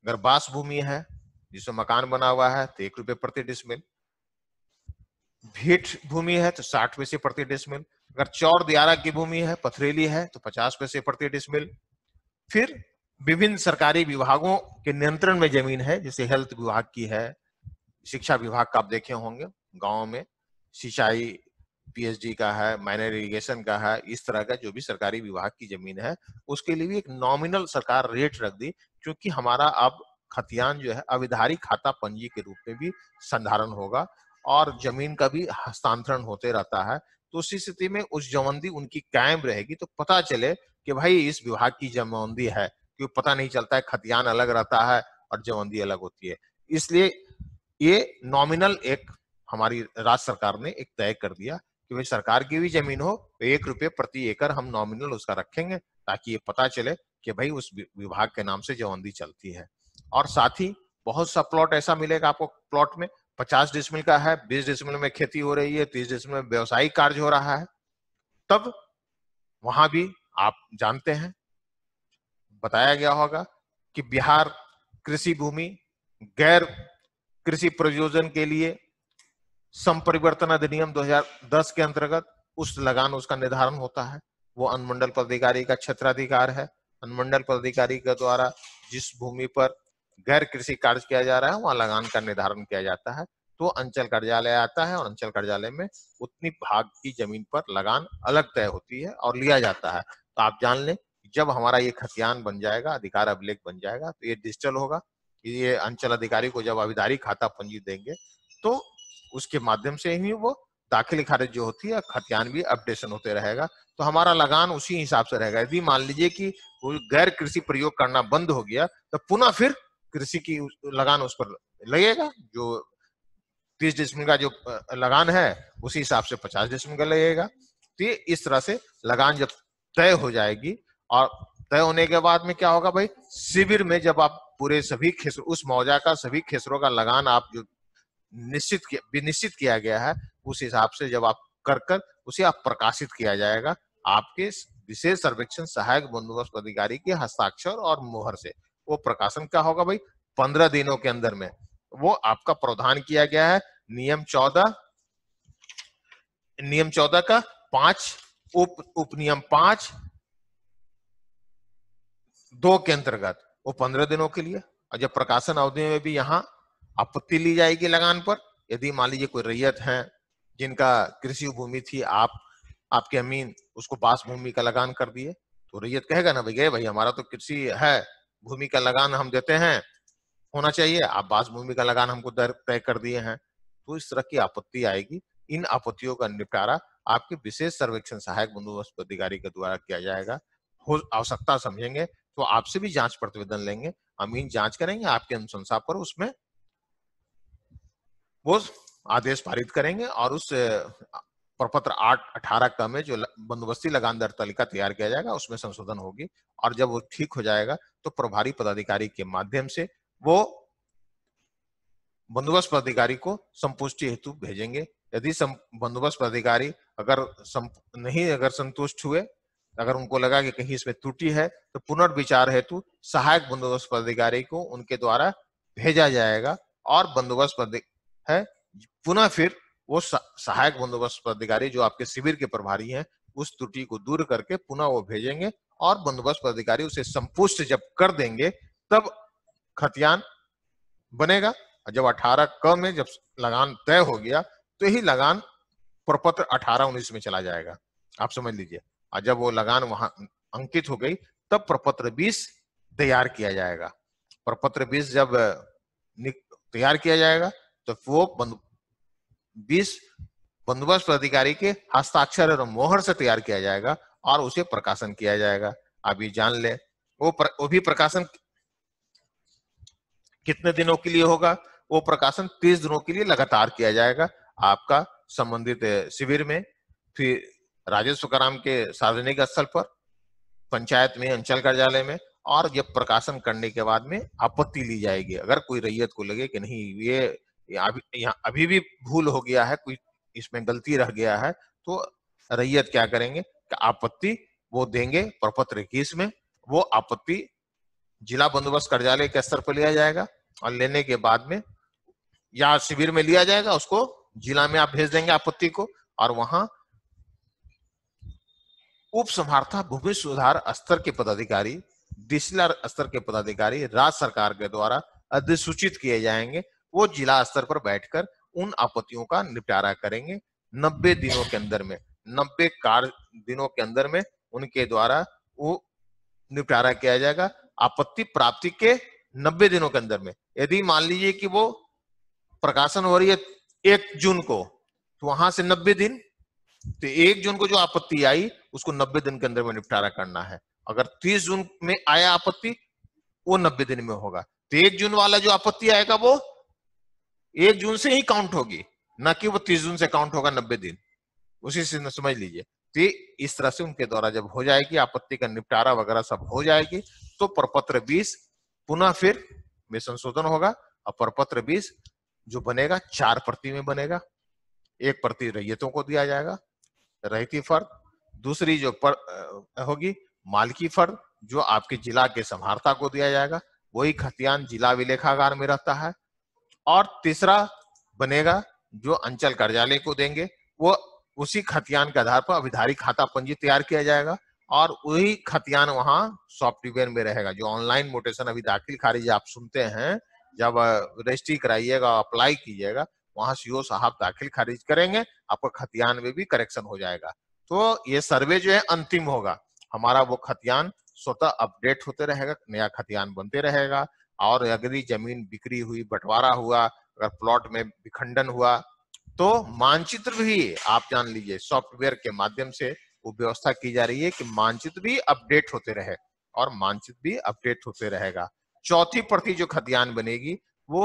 अगर बास भूमि है जिसमें मकान बना हुआ है तो 1 रुपये प्रति डिसमिल, भीट भूमि है तो 60 पैसे प्रति डिसमिल, अगर चौर दियारा की भूमि है, पथरेली है तो 50 पैसे प्रति डिसमिल। फिर विभिन्न सरकारी विभागों के नियंत्रण में जमीन है, जैसे हेल्थ विभाग की है, शिक्षा विभाग का आप देखे होंगे, गांव में सिंचाई पीएचडी का है, माइनर इरिगेशन का है, इस तरह का जो भी सरकारी विभाग की जमीन है उसके लिए भी एक नॉमिनल सरकार रेट रख दी, क्योंकि हमारा अब खतियान जो है अविधारी खाता पंजी के रूप में भी संधारण होगा और जमीन का भी हस्तांतरण होते रहता है। तो उस स्थिति में उस जमंदी उनकी कायम रहेगी, तो पता चले कि भाई इस विभाग की जमंदी है, क्योंकि पता नहीं चलता है, खतियान अलग रहता है और जमंदी अलग होती है। इसलिए ये नॉमिनल एक हमारी राज्य सरकार ने एक तय कर दिया कि भाई सरकार की भी जमीन हो तो 1 रुपये प्रति एकड़ हम नॉमिनल उसका रखेंगे, ताकि ये पता चले कि भाई उस विभाग के नाम से जवंदी चलती है। और साथ ही बहुत सा प्लॉट ऐसा मिलेगा आपको, प्लॉट में 50 डिसमिल का है, 20 डिसमिल में खेती हो रही है, 30 डिसमिल में व्यवसायिक कार्य हो रहा है, तब वहां भी आप जानते हैं बताया गया होगा कि बिहार कृषि भूमि गैर कृषि प्रयोजन के लिए संपरिवर्तन अधिनियम 2010 के अंतर्गत उस लगान उसका निर्धारण होता है। वो अनुमंडल पदाधिकारी का क्षेत्राधिकार है। अनुमंडल पदाधिकारी के द्वारा जिस भूमि पर गैर कृषि कार्य किया जा रहा है वहां लगान का निर्धारण किया जाता है, तो अंचल कार्यालय आता है और अंचल कार्यालय में उतनी भाग की जमीन पर लगान अलग तय होती है और लिया जाता है। तो आप जान लें, जब हमारा ये खतियान बन जाएगा, अधिकार अभिलेख बन जाएगा, तो ये डिजिटल होगा। ये अंचल अधिकारी को जब अविधारी खाता पंजी देंगे तो उसके माध्यम से ही वो दाखिल खारिज जो होती है, खतियान भी अपडेशन होते रहेगा, तो हमारा लगान उसी हिसाब से रहेगा। यदि मान लीजिए कि वो गैर कृषि प्रयोग करना बंद हो गया तो पुनः फिर कृषि की लगान उस पर लगेगा, जो 30 डिसमिल का जो लगान है उसी हिसाब से 50 डिसमिल का लगेगा। तो ये इस तरह से लगान जब तय हो जाएगी, और तय होने के बाद में क्या होगा भाई, शिविर में जब आप पूरे सभी खेसरों, उस मौजा का सभी खेसरों का लगान आप जो निश्चित किया गया है, उस हिसाब से जब आप कर उसे आप प्रकाशित किया जाएगा आपके विशेष सर्वेक्षण सहायक बंदोबस्त अधिकारी के हस्ताक्षर और मोहर से। वो प्रकाशन क्या होगा भाई, 15 दिनों के अंदर में वो आपका प्रावधान किया गया है नियम 14 का 5 उपनियम 5(2) के अंतर्गत वो 15 दिनों के लिए। और जब प्रकाशन अवधि में भी यहाँ आपत्ति ली जाएगी लगान पर, यदि मान लीजिए कोई रैयत है जिनका कृषि भूमि थी, आपके अमीन उसको बास भूमि का लगान कर दिए, तो रैयत कहेगा ना भाई हमारा तो कृषि है, भूमि का लगान हम देते हैं, होना चाहिए, आप बास भूमि का लगान हमको तय कर दिए हैं। तो इस तरह की आपत्ति आएगी। इन आपत्तियों का निपटारा आपके विशेष सर्वेक्षण सहायक बंदोबस्त अधिकारी के द्वारा किया जाएगा। हो आवश्यकता समझेंगे तो आपसे भी जांच प्रतिवेदन लेंगे, अमीन जांच करेंगे, आपके अनुशंसा पर उसमें वो आदेश पारित करेंगे और उस प्रपत्र 8/18 क में जो बंदोबस्ती लगान दर तालिका तैयार किया जाएगा उसमें संशोधन होगी। और जब वो ठीक हो जाएगा तो प्रभारी पदाधिकारी के माध्यम से वो बंदोबस्त पदाधिकारी को संपुष्टि हेतु भेजेंगे। यदि बंदोबस्त पदाधिकारी अगर संतुष्ट हुए, अगर उनको लगा कि कहीं इसमें त्रुटि है, तो पुनर्विचार हेतु सहायक बंदोबस्त पदाधिकारी को उनके द्वारा भेजा जाएगा और बंदोबस्त है पुनः फिर वो सहायक बंदोबस्त पदाधिकारी जो आपके शिविर के प्रभारी हैं उस त्रुटि को दूर करके पुनः वो भेजेंगे और बंदोबस्त पदाधिकारी उसे संपुष्ट जब कर देंगे तब खतियान बनेगा। जब 18 क में जब लगान तय हो गया तो ही लगान प्रपत्र 18-19 में चला जाएगा, आप समझ लीजिए। और जब वो लगान वहां अंकित हो गई तब प्रपत्र 20 तैयार किया जाएगा। प्रपत्र 20 जब तैयार किया जाएगा तो वो 20 बंदोबस्त अधिकारी के हस्ताक्षर और मोहर से तैयार किया जाएगा और उसे प्रकाशन किया जाएगा। आप ये जान ले, वो भी प्रकाशन कितने दिनों के लिए होगा? वो प्रकाशन 30 दिनों के लिए लगातार किया जाएगा आपका संबंधित शिविर में, फिर राजस्व कराम के सार्वजनिक स्थल पर, पंचायत में, अंचल कार्यालय में। और जब प्रकाशन करने के बाद में आपत्ति ली जाएगी। अगर कोई रैयत को लगे कि नहीं ये अभी भी भूल हो गया है, कोई इसमें गलती रह गया है, तो रैयत क्या करेंगे कि आपत्ति वो देंगे प्रपत्र 21 में। वो आपत्ति जिला बंदोबस्त कार्यालय के स्तर पर लिया जाएगा और लेने के बाद में या शिविर में लिया जाएगा, उसको जिला में आप भेज देंगे आपत्ति को, और वहां उप समाहर्ता भूमि सुधार स्तर के पदाधिकारी, डिस्टिलर स्तर के पदाधिकारी राज्य सरकार के द्वारा अधिसूचित किए जाएंगे। वो जिला स्तर पर बैठकर उन आपत्तियों का निपटारा करेंगे 90 दिनों के अंदर में। 90 कार्य दिनों के अंदर में उनके द्वारा वो निपटारा किया जाएगा आपत्ति प्राप्ति के 90 दिनों के अंदर में। यदि मान लीजिए कि वो प्रकाशन हो रही है 1 जून को, तो वहां से 90 दिन, तो 1 जून को जो आपत्ति आई उसको 90 दिन के अंदर में निपटारा करना है। अगर 30 जून में आया आपत्ति, वो 90 दिन में होगा। तो 1 जून वाला जो आपत्ति आएगा वो 1 जून से ही काउंट होगी, ना कि वो 30 जून से काउंट होगा 90 दिन। उसी से समझ लीजिए। तो इस तरह से उनके द्वारा जब हो जाएगी आपत्ति का निपटारा वगैरह सब हो जाएगी, तो प्रपत्र 20 पुनः फिर में संशोधन होगा और प्रपत्र 20 जो बनेगा 4 प्रति में बनेगा। 1 प्रति रैयतों को दिया जाएगा, रैयती फर्द। दूसरी जो होगी मालकी फर्द, जो आपके जिला के समाहर्ता को दिया जाएगा, वही खतियान जिला विलेखागार में रहता है। और तीसरा बनेगा जो अंचल कार्यालय को देंगे, वो उसी खतियान के आधार पर अभिधारी खाता पंजी तैयार किया जाएगा और वही खतियान वहां सॉफ्टवेयर में रहेगा। जो ऑनलाइन मोटेशन अभी दाखिल खारिज आप सुनते हैं, जब रजिस्ट्री कराइएगा, अप्लाई कीजिएगा, वहां सीओ साहब दाखिल खारिज करेंगे, आपका खतियान में भी करेक्शन हो जाएगा। तो ये सर्वे जो है अंतिम होगा हमारा, वो खतियान स्वतः अपडेट होते रहेगा, नया खतियान बनते रहेगा। और अगर जमीन बिक्री हुई, बंटवारा हुआ, अगर प्लॉट में विखंडन हुआ, तो मानचित्र भी आप जान लीजिए सॉफ्टवेयर के माध्यम से वो व्यवस्था की जा रही है कि मानचित्र भी अपडेट होते रहे और मानचित्र भी अपडेट होते रहेगा। चौथी प्रति जो खतियान बनेगी वो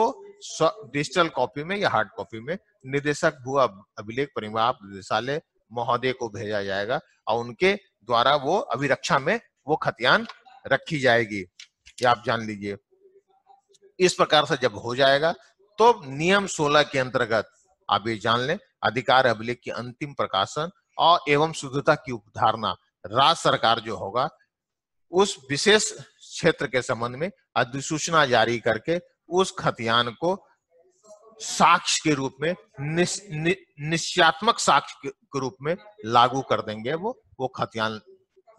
डिजिटल कॉपी में या हार्ड कॉपी में निदेशक भू अभिलेख परिमाप निदेशालय महोदय को भेजा जाएगा और उनके द्वारा वो अभिरक्षा में वो खतियान रखी जाएगी। ये आप जान लीजिए। इस प्रकार से जब हो जाएगा तो नियम 16 के अंतर्गत आप ये जान लें, अधिकार अभिलेख की अंतिम प्रकाशन और एवं शुद्धता की उपधारणा राज्य सरकार जो होगा उस विशेष क्षेत्र के संबंध में अधिसूचना जारी करके उस खतियान को साक्ष्य के रूप में निश्चयात्मक साक्ष्य के रूप में लागू कर देंगे। वो खतियान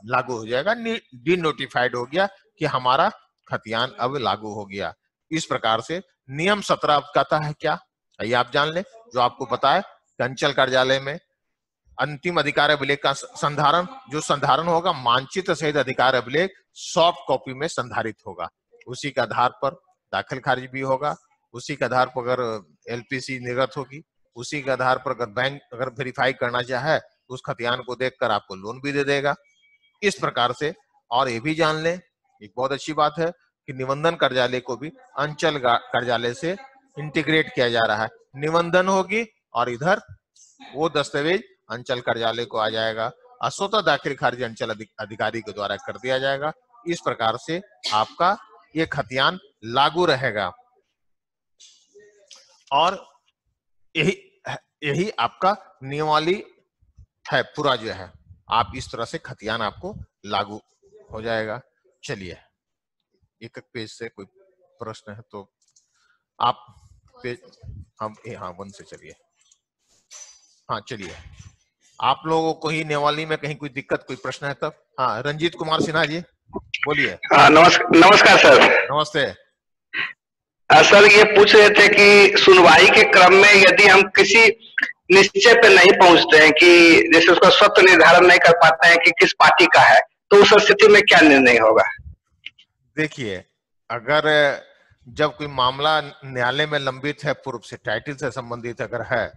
लागू हो जाएगा, डी नोटिफाइड हो गया कि हमारा खतियान अब लागू हो गया। इस प्रकार से नियम 17 कहता है क्या, ये आप जान ले, जो आपको पता है कि अंचल कार्यालय में अंतिम अधिकार अभिलेख का संधारण, जो संधारण होगा मानचित्र सहित अधिकार अभिलेख सॉफ्ट कॉपी में संधारित होगा। उसी के आधार पर दाखिल खारिज भी होगा, उसी के आधार पर अगर एलपीसी निर्गत होगी, उसी के आधार पर अगर बैंक अगर वेरीफाई करना चाहे तो उस खतियान को देखकर आपको लोन भी दे देगा। इस प्रकार से। और ये भी जान लें, एक बहुत अच्छी बात है कि निबंधन कार्यालय को भी अंचल कार्यालय से इंटीग्रेट किया जा रहा है। निबंधन होगी और इधर वो दस्तावेज अंचल कार्यालय को आ जाएगा, स्वतः दाखिल खारिज अंचल अधिकारी के द्वारा कर दिया जाएगा। इस प्रकार से आपका ये खतियान लागू रहेगा और यही आपका नियमावली है पूरा जो है। आप इस तरह से खतियान आपको लागू हो जाएगा। चलिए, एक पेज से कोई प्रश्न है तो आप पेज हम हाँ 1 से चलिए। हाँ चलिए, आप लोगों को ही नियमावली में कहीं कोई दिक्कत, कोई प्रश्न है तब? हाँ, रंजीत कुमार सिन्हा जी बोलिए। नमस्कार सर। नमस्ते सर, ये पूछ रहे थे कि सुनवाई के क्रम में यदि हम किसी निश्चय पे नहीं पहुंचते हैं कि जैसे उसका स्वतः निर्धारण नहीं कर पाते हैं कि किस पार्टी का है, तो उस स्थिति में क्या निर्णय होगा? देखिए, अगर जब कोई मामला न्यायालय में लंबित है, पूर्व से टाइटल से संबंधित अगर है,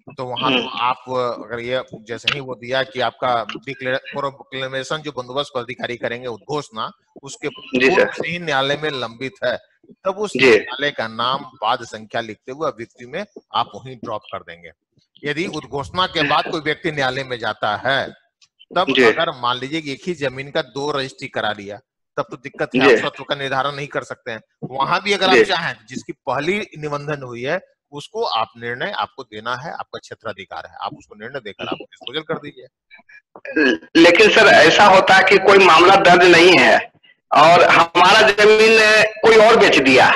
तो वहां तो आप अगर ये जैसे ही वो दिया कि आपका प्रोक्लेमेशन जो बंदोबस्त पदाधिकारी करेंगे उद्घोषणा, उसके जी पूर्व सर। से ही न्यायालय में लंबित है, तब उस जी न्यायालय का नाम पाद संख्या लिखते हुए अभियुक्ति में आप वहीं ड्रॉप कर देंगे। यदि उद्घोषणा के बाद कोई व्यक्ति न्यायालय में जाता है, तब जी अगर मान लीजिए कि एक ही जमीन का 2 रजिस्ट्री करा लिया, तब तो दिक्कत है, जी आप स्वत्व का निर्धारण नहीं कर सकते हैं। वहां भी अगर आप जी। चाहें, जिसकी पहली निबंधन हुई है उसको आप निर्णय आपको देना है, आपका क्षेत्राधिकार है, आप उसको निर्णय देकर आप डिस्पोजल कर दीजिए। लेकिन सर ऐसा होता है कि कोई मामला दर्ज नहीं है और हमारा जमीन कोई और बेच दिया,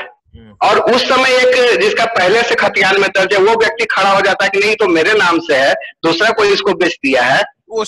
और उस समय एक जिसका पहले से खतियान में दर्ज है वो व्यक्ति खड़ा हो जाता है कि नहीं तो मेरे नाम से है, दूसरा कोई इसको बेच दिया है, तो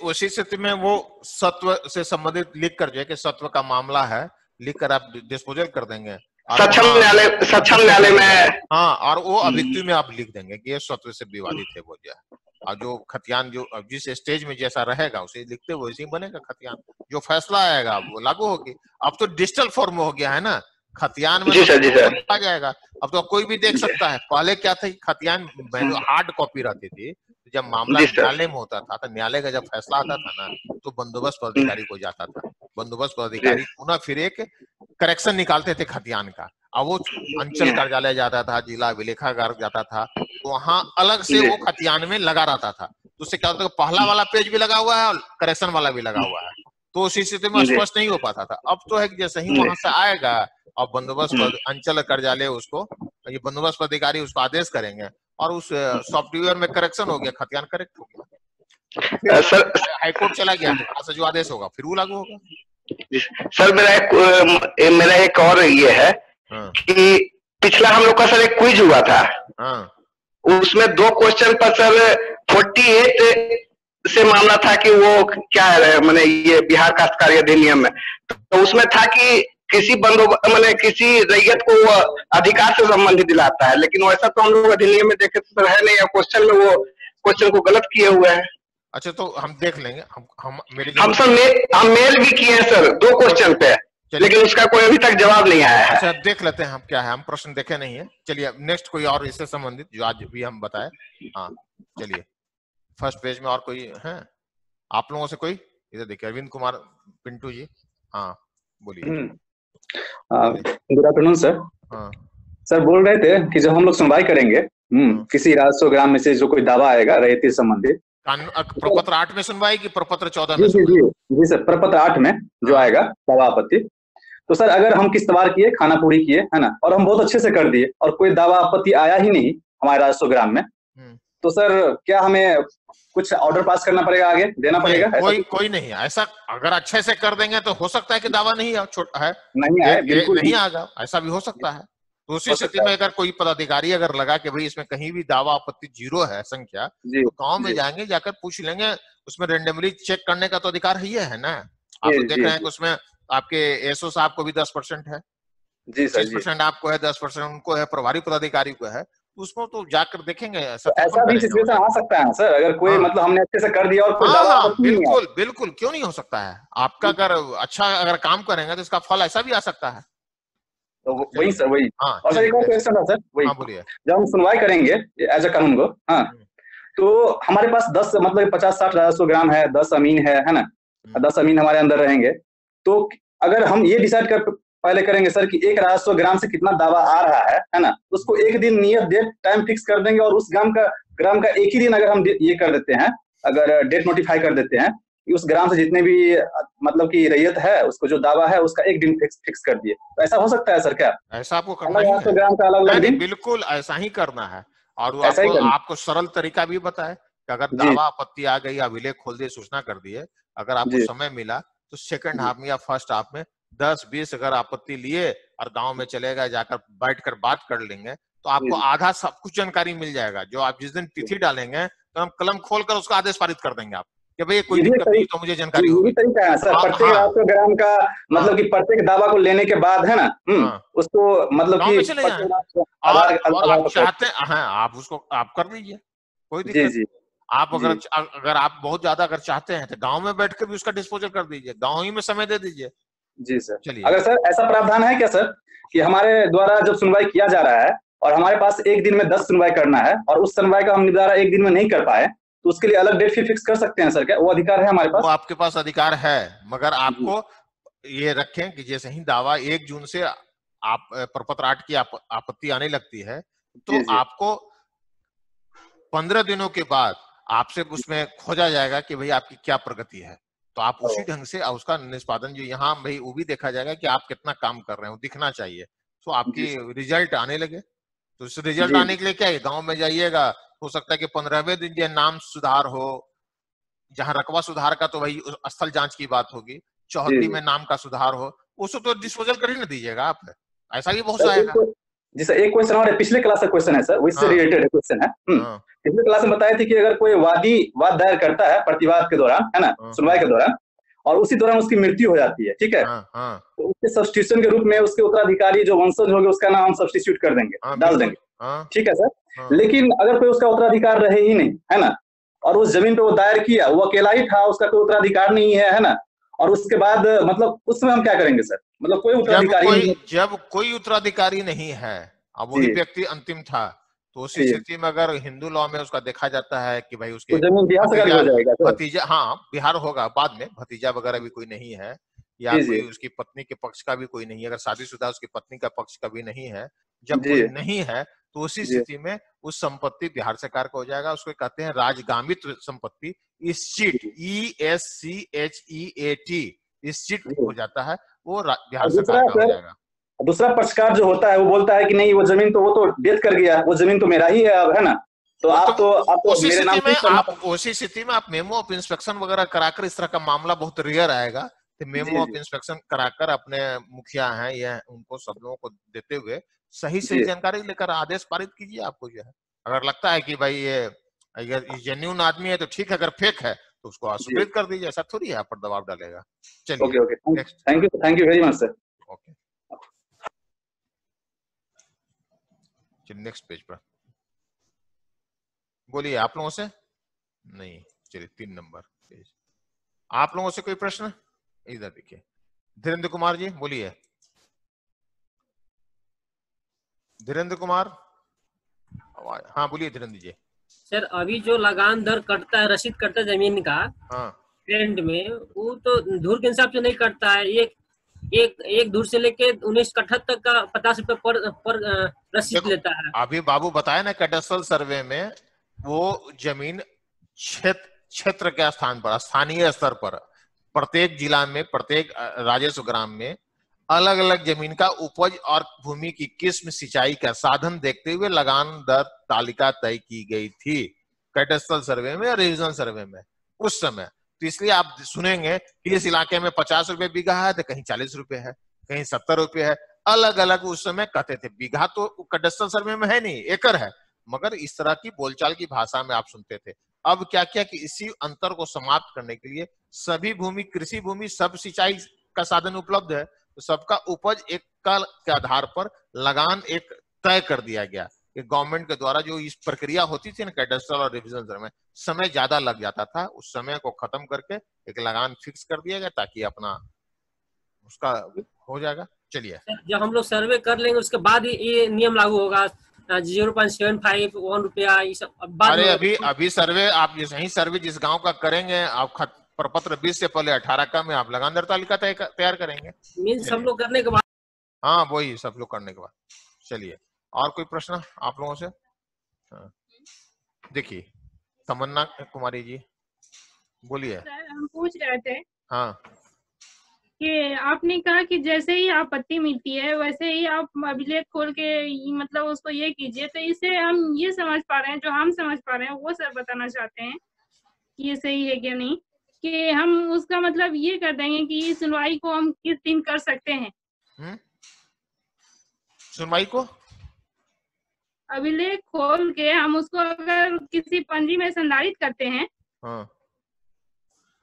उसी स्थिति में वो सत्व से संबंधित लिख कर जो कि सत्व का मामला है, लिख कर आप डिस्पोजल कर देंगे। सक्षम न्यायालय में। हाँ, और वो अभियुक्ति में आप लिख देंगे कि ये सत्व से विवादित है, वो जो है, और जो खतियान जो जिस स्टेज में जैसा रहेगा उसे लिखते हुए वैसे ही बनेगा खतियान, जो फैसला आएगा वो लागू होगी। अब तो डिजिटल फॉर्म हो गया है ना, खतियान में जी सर, जी सर। आ जाएगा, अब तो कोई भी देख सकता है। पहले क्या था, खतियान हार्ड कॉपी रहती थी, जब मामला जी सर। न्यायालय में होता था तो न्यायालय का जब फैसला आता था ना, तो बंदोबस्त पदाधिकारी को जाता था, बंदोबस्त जी पदाधिकारी पुनः फिर एक करेक्शन निकालते थे खतियान का, अब वो अंचल कार्यालय जाता था, जिला अभिलेखागार जाता था, तो वहां अलग से वो खतियान में लगा रहता था। तो उससे क्या होता था, पहला वाला पेज भी लगा हुआ है और करेक्शन वाला भी लगा हुआ है, तो उसी स्थिति में स्पष्ट नहीं हो पाता था। अब तो है कि जैसे ही वहां से आएगा और बंदोबस्त अंचल कार्यालय उसको, ये बंदोबस्त पदाधिकारी उसको आदेश करेंगे और उस सॉफ्टवेयर में करेक्शन हो गया, खतियान करेक्ट हो गया, फिर सर। हाईकोर्ट चला गया तो वहां से जो आदेश होगा फिर वो लागू होगा। सर मेरा एक और ये है कि पिछला हम लोग का सर एक क्विज हुआ था, उसमें 2 क्वेश्चन पर सर 48 से मामला था कि वो क्या है, मैंने ये बिहार काश्तकारी अधिनियम में, तो उसमें था कि किसी मैंने किसी रैयत को वो अधिकार से संबंधित दिलाता है, लेकिन वैसा तो हम लोग अधिनियम में देखे तो सर है नहीं, क्वेश्चन में वो क्वेश्चन को गलत किए हुए हैं। अच्छा, तो हम देख लेंगे, हम सर हम मेल भी किए हैं सर 2 क्वेश्चन पे, लेकिन उसका कोई अभी तक जवाब नहीं आया है। अच्छा, देख लेते हैं हम क्या है, हम प्रश्न देखे नहीं है। चलिए नेक्स्ट कोई और इससे संबंधित जो आज भी हम बताए। हाँ चलिए, फर्स्ट पेज में और कोई है आप लोगों से? कोई इधर देखिए, अरविंद कुमार पिंटू जी, हाँ बोलिए। Good afternoon sir. हाँ सर बोल रहे थे कि जब हम लोग सुनवाई करेंगे किसी राजस्व ग्राम में से जो कोई दावा आएगा रैयती से संबंधित, प्रपत्र 8 में सुनवाई की प्रपत्र 14 में? जी सर, प्रपत्र 8 में जो आएगा दावा आपत्ति, तो सर अगर हम किस्तवार किए, खाना पूरी किए, है ना, और हम बहुत अच्छे से कर दिए और कोई दावा आपत्ति आया ही नहीं हमारे राजस्व ग्राम में, तो सर क्या हमें कुछ ऑर्डर पास करना पड़ेगा, आगे देना पड़ेगा? कोई नहीं, ऐसा अगर अच्छे से कर देंगे तो हो सकता है कि दावा नहीं है, नहीं आएगा, ऐसा भी हो सकता है। तो उसी स्थिति में अगर कोई पदाधिकारी अगर लगा कि भाई इसमें कहीं भी दावा आपत्ति 0 है संख्या, तो गांव में जाएंगे, जाकर पूछ लेंगे, उसमें रेंडमली चेक करने का तो अधिकार ही है ना। आप देख रहे हैं कि उसमें आपके एसओ साहब को भी 10% है, 20% आपको है, 10% उनको है, प्रभारी पदाधिकारी को है, उसको तो जाकर देखेंगे। ऐसा भी सिचुएशन आ सकता है सर, अगर कोई मतलब हमने अच्छे से कर दिया और कोई दावा बिल्कुल बिल्कुल, क्यों नहीं हो सकता है। आपका अगर अच्छा अगर काम करेंगे तो इसका फल ऐसा भी आ सकता है। तो वही सर, वही। और सर एक और क्वेश्चन है सर, वही जब हम सुनवाई करेंगे एज अ कानून को, हाँ, तो हमारे पास 10 मतलब 50-60 राजस्व ग्राम है, 10 अमीन है ना, 10 अमीन हमारे अंदर रहेंगे, तो अगर हम ये डिसाइड कर पहले करेंगे सर कि एक राजस्व ग्राम से कितना दावा आ रहा है ना, उसको एक दिन नियत डेट टाइम फिक्स कर देंगे और उस ग्राम का एक ही दिन अगर हम ये कर देते हैं, अगर डेट नोटिफाई कर देते हैं कि उस ग्राम से जितने भी मतलब की रैयत है उसको जो दावा है उसका एक दिन फिक्स कर दिए, तो ऐसा हो सकता है सर? क्या ऐसा आपको करना है? ग्राम का अलग दिन? बिल्कुल ऐसा ही करना है। और आपको सरल तरीका भी बताए कि अगर दावा आपत्ति आ गई, अभिलेख खोल दिए, सूचना कर दिए, अगर आपको समय मिला तो सेकंड हाफ में या फर्स्ट हाफ में 10-20 अगर आपत्ति लिए और गांव में चलेगा, जाकर बैठकर बात कर लेंगे, तो आपको आधा सब कुछ जानकारी मिल जाएगा। जो आप जिस दिन तिथि डालेंगे तो हम कलम खोलकर उसका आदेश पारित कर देंगे आप कि भाई कोई दिक्कत नहीं, तो मुझे जानकारी होगी। तरीका है सर, प्रत्येक राजस्व ग्राम का मतलब कि प्रत्येक दावा को लेने के बाद है ना, उसको मतलब कि आप चाहते हैं आप उसको आप कर लीजिए, कोई दिक्कत नहीं। आप अगर आप बहुत ज्यादा अगर चाहते हैं तो गांव में बैठ कर भी उसका डिस्पोजल कर दीजिए, गांव ही में समय दे दीजिए, जी सर। अगर सर ऐसा प्रावधान है क्या सर कि हमारे द्वारा जब सुनवाई किया जा रहा है और हमारे पास एक दिन में 10 सुनवाई करना है और उस सुनवाई का हम निपटारा एक दिन में नहीं कर पाए तो उसके लिए अलग डेट फिक्स कर सकते हैं सर? क्या वो अधिकार है हमारे पास? वो आपके पास अधिकार है, मगर आपको ये रखें कि जैसे ही दावा 1 जून से आप प्रपत्र 8 की आपत्ति आने लगती है तो आपको 15 दिनों के बाद आपसे उसमें खोजा जाएगा कि भाई आपकी क्या प्रगति है, तो आप उसी ढंग से उसका निष्पादन जो यहाँ भाई वो भी देखा जाएगा कि आप कितना काम कर रहे हो, दिखना चाहिए। तो आपकी रिजल्ट आने लगे, तो इस रिजल्ट आने के लिए क्या है, गांव में जाइएगा, हो सकता है कि 15वें दिन जो नाम सुधार हो, जहां रकबा सुधार का तो भाई स्थल जांच की बात होगी, चौहद्दी में नाम का सुधार हो, उसको तो डिस्पोजल कर ही ना दीजिएगा आप, ऐसा भी बहुत आएगा। जी सर, एक क्वेश्चन और पिछले क्लास का क्वेश्चन है सर, उससे रिलेटेड क्वेश्चन है। पिछले क्लास में बताए थे कि अगर कोई वाद दायर करता है प्रतिवाद के दौरान, है ना, सुनवाई के दौरान, और उसी दौरान उसकी मृत्यु हो जाती है, ठीक है, तो उसके सब्स्टिट्यूशन के रूप में उसके उत्तराधिकारी जो वंशज होंगे उसका नाम हम सब्स्टिट्यूट कर देंगे, डाल देंगे, ठीक है सर। लेकिन अगर कोई उसका उत्तराधिकार रहे ही नहीं, है ना, और उस जमीन पे वो दायर किया, वो अकेला ही था, उसका कोई उत्तराधिकार नहीं है ना, और उसके बाद मतलब उस समय हम क्या करेंगे सर? मतलब कोई उत्तराधिकारी जब कोई उत्तराधिकारी नहीं है, अब वही व्यक्ति अंतिम था, तो उस स्थिति में अगर हिंदू लॉ में उसका देखा जाता है कि भाई उसके भतीजा, हाँ बिहार होगा बाद में, भतीजा वगैरह भी कोई नहीं है, या कोई उसकी पत्नी के पक्ष का भी कोई नहीं है, अगर शादीशुदा उसकी पत्नी का पक्ष का भी नहीं है, जब कोई नहीं है तो उसी स्थिति में उस संपत्ति बिहार सरकार को हो जाएगा। उसको कहते हैं राजगामित्व संपत्ति, इस्चिट, ESCHEAT, इस्चिट हो जाता है, वो बिहार सरकार का हो जाएगा। दूसरा पक्षकार जो होता है वो बोलता है कि नहीं वो जमीन तो वो तो डेथ कर गया, वो जमीन तो मेरा ही है अब, है ना, तो आप मेरे नाम उसी स्थिति में आप मेमो ऑफ इंस्पेक्शन वगैरह कराकर, इस तरह का मामला बहुत रेयर आएगा, तो मेमो ऑफ इंस्पेक्शन कराकर अपने मुखिया हैं या उनको सब लोगों को देते हुए सही जानकारी लेकर आदेश पारित कीजिए। आपको जो है अगर लगता है कि भाई ये अगर जेन्युइन आदमी है तो ठीक है, अगर फेक है तो उसको अस्वीकृत कर दीजिए, ऐसा थोड़ी है आप पर दबाव डालेगा। चलिए okay, thank you very much sir. Okay, चलिए नेक्स्ट पेज पर बोलिए। आप लोगों से नहीं, चलिए 3 नंबर पेज। आप लोगों से कोई प्रश्न? इधर देखिए, धीरेन्द्र कुमार जी बोलिए। धीरेन्द्र कुमार, हाँ बोलिए धीरेन्द्र जी। सर अभी जो लगान दर कटता है, रसीद कटता है जमीन का, ट्रेंड में, वो तो धूर के हिसाब से नहीं कटता है, एक धूर से लेके 19 कट्ठा तक का 50 रुपए पर रसीद लेता है। अभी बाबू बताया ना, कैडस्ट्रल सर्वे में वो जमीन क्षेत्र के स्थान पर, स्थानीय स्तर पर, प्रत्येक जिला में, प्रत्येक राजस्व ग्राम में अलग अलग जमीन का उपज और भूमि की किस्म, सिंचाई का साधन देखते हुए लगान दर तालिका तय की गई थी कैडस्ट्रल सर्वे में और रिविजन सर्वे में उस समय। तो इसलिए आप सुनेंगे कि इस इलाके में 50 रुपए बीघा है, तो कहीं 40 रुपए है, कहीं 70 रुपए है, अलग अलग उस समय कहते थे। बीघा तो कैडस्ट्रल सर्वे में है नहीं, एकड़ है, मगर इस तरह की बोलचाल की भाषा में आप सुनते थे। अब क्या किया कि इसी अंतर को समाप्त करने के लिए सभी भूमि, कृषि भूमि, सब सिंचाई का साधन उपलब्ध है, तो सबका उपज एक काल के आधार पर लगान एक तय कर दिया गया। गवर्नमेंट के द्वारा जो इस प्रक्रिया होती थी ना कैडस्ट्रल और रिविजन में, समय ज्यादा लग जाता था, उस समय को खत्म करके एक लगान फिक्स कर दिया गया ताकि अपना उसका हो जाएगा। चलिए, जब हम लोग सर्वे कर लेंगे उसके बाद ये नियम लागू होगा, 0.75 1 रुपया, ये सब बाद। अरे अभी सर्वे आप ही सर्वे जिस गांव का करेंगे, आप प्रपत्र 20 से पहले 18 का में आप लगान दर तालिका तैयार करेंगे, मीन सब लोग करने के बाद। हाँ वही सब लोग करने के बाद। चलिए, और कोई प्रश्न आप लोगों से? देखिए तमन्ना कुमारी जी बोलिए। सर हम पूछ रहे थे हाँ कि आपने कहा कि जैसे ही आपत्ति मिलती है वैसे ही आप अभिलेख खोल के मतलब उसको ये कीजिए, तो इससे हम ये समझ पा रहे हैं, जो हम समझ पा रहे हैं वो सर बताना चाहते हैं कि ये सही है क्या नहीं, कि हम उसका मतलब ये कर देंगे कि इस सुनवाई को हम किस दिन कर सकते हैं? सुनवाई को अभिलेख खोल के हम उसको अगर किसी पंजी में संधारित करते हैं, हाँ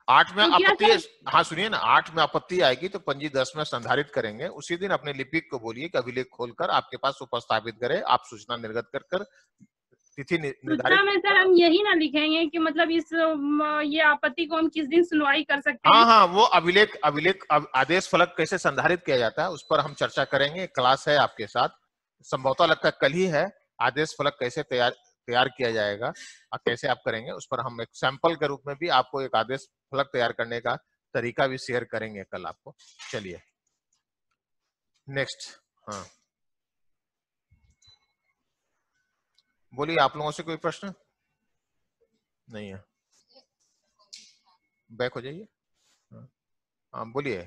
8 में आपत्ति, हाँ सुनिए ना, 8 में आपत्ति आएगी तो पंजी 10 में संधारित करेंगे। उसी दिन अपने लिपिक को बोलिए कि अभिलेख खोलकर आपके पास उपस्थापित करे, आप सूचना निर्गत कर तिथि सूचना में सर हम यही ना लिखेंगे कि मतलब ये आपत्ति को हम किस दिन सुनवाई कर सकते हैं? हाँ हाँ, वो अभिलेख आदेश फलक कैसे संधारित किया जाता है उस पर हम चर्चा करेंगे। क्लास है आपके साथ, संभवतः लगता कल ही है। आदेश फलक कैसे तैयार किया जाएगा और कैसे आप करेंगे उस पर हम एक सैंपल के रूप में भी आपको एक आदेश फलक तैयार करने का तरीका भी शेयर करेंगे कल आपको। चलिए नेक्स्ट। हाँ बोलिए, आप लोगों से कोई प्रश्न नहीं है? बैक हो जाइए। हाँ बोलिए।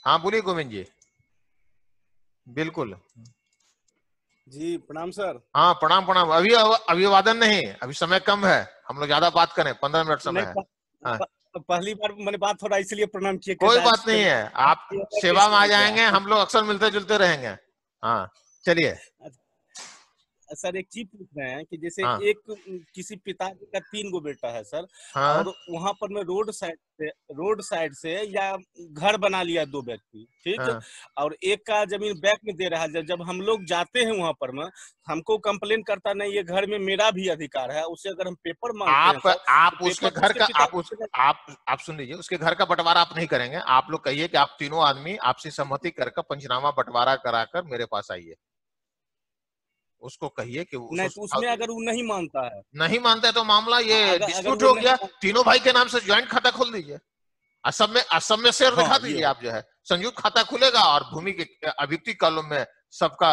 हाँ बोलिए गोविंद जी। बिल्कुल जी प्रणाम सर। हाँ प्रणाम प्रणाम। अभी अभिवादन नहीं, अभी समय कम है, हम लोग ज्यादा बात करें, 15 मिनट समय है। हाँ। पहली बार मैंने बात हो रहा इसलिए प्रणाम किए। कोई बात नहीं है, आप सेवा में आ जाएंगे, हम लोग अक्सर मिलते जुलते रहेंगे। हाँ चलिए। सर एक चीज पूछ रहे हैं कि जैसे हाँ। एक किसी पिता का 3 गो बेटा है सर। हाँ। और वहां पर में रोड साइड से या घर बना लिया 2 व्यक्ति, ठीक। हाँ। और एक का जमीन बैक में दे रहा है। जब हम लोग जाते हैं वहां पर में, हमको कंप्लेन करता नहीं ये घर में मेरा भी अधिकार है, उससे अगर हम पेपर मांगते हैं आप उसके घर का आप सुन लीजिए, उसके घर का बंटवारा आप नहीं करेंगे। आप लोग कहिए कि आप तीनों आदमी आपसी सहमति कर पंचनामा बंटवारा कराकर मेरे पास आइए। उसको कहिए कि नहीं, तो उसमें अगर वो नहीं मानता है तो मामला ये डिस्प्यूट हो गया। तीनों भाई के नाम से ज्वाइंट खाता खोल दीजिए। असम में शेयर दिखा दीजिए। आप जो है संयुक्त खाता खुलेगा और भूमि के अभियुक्ति कॉलम में सबका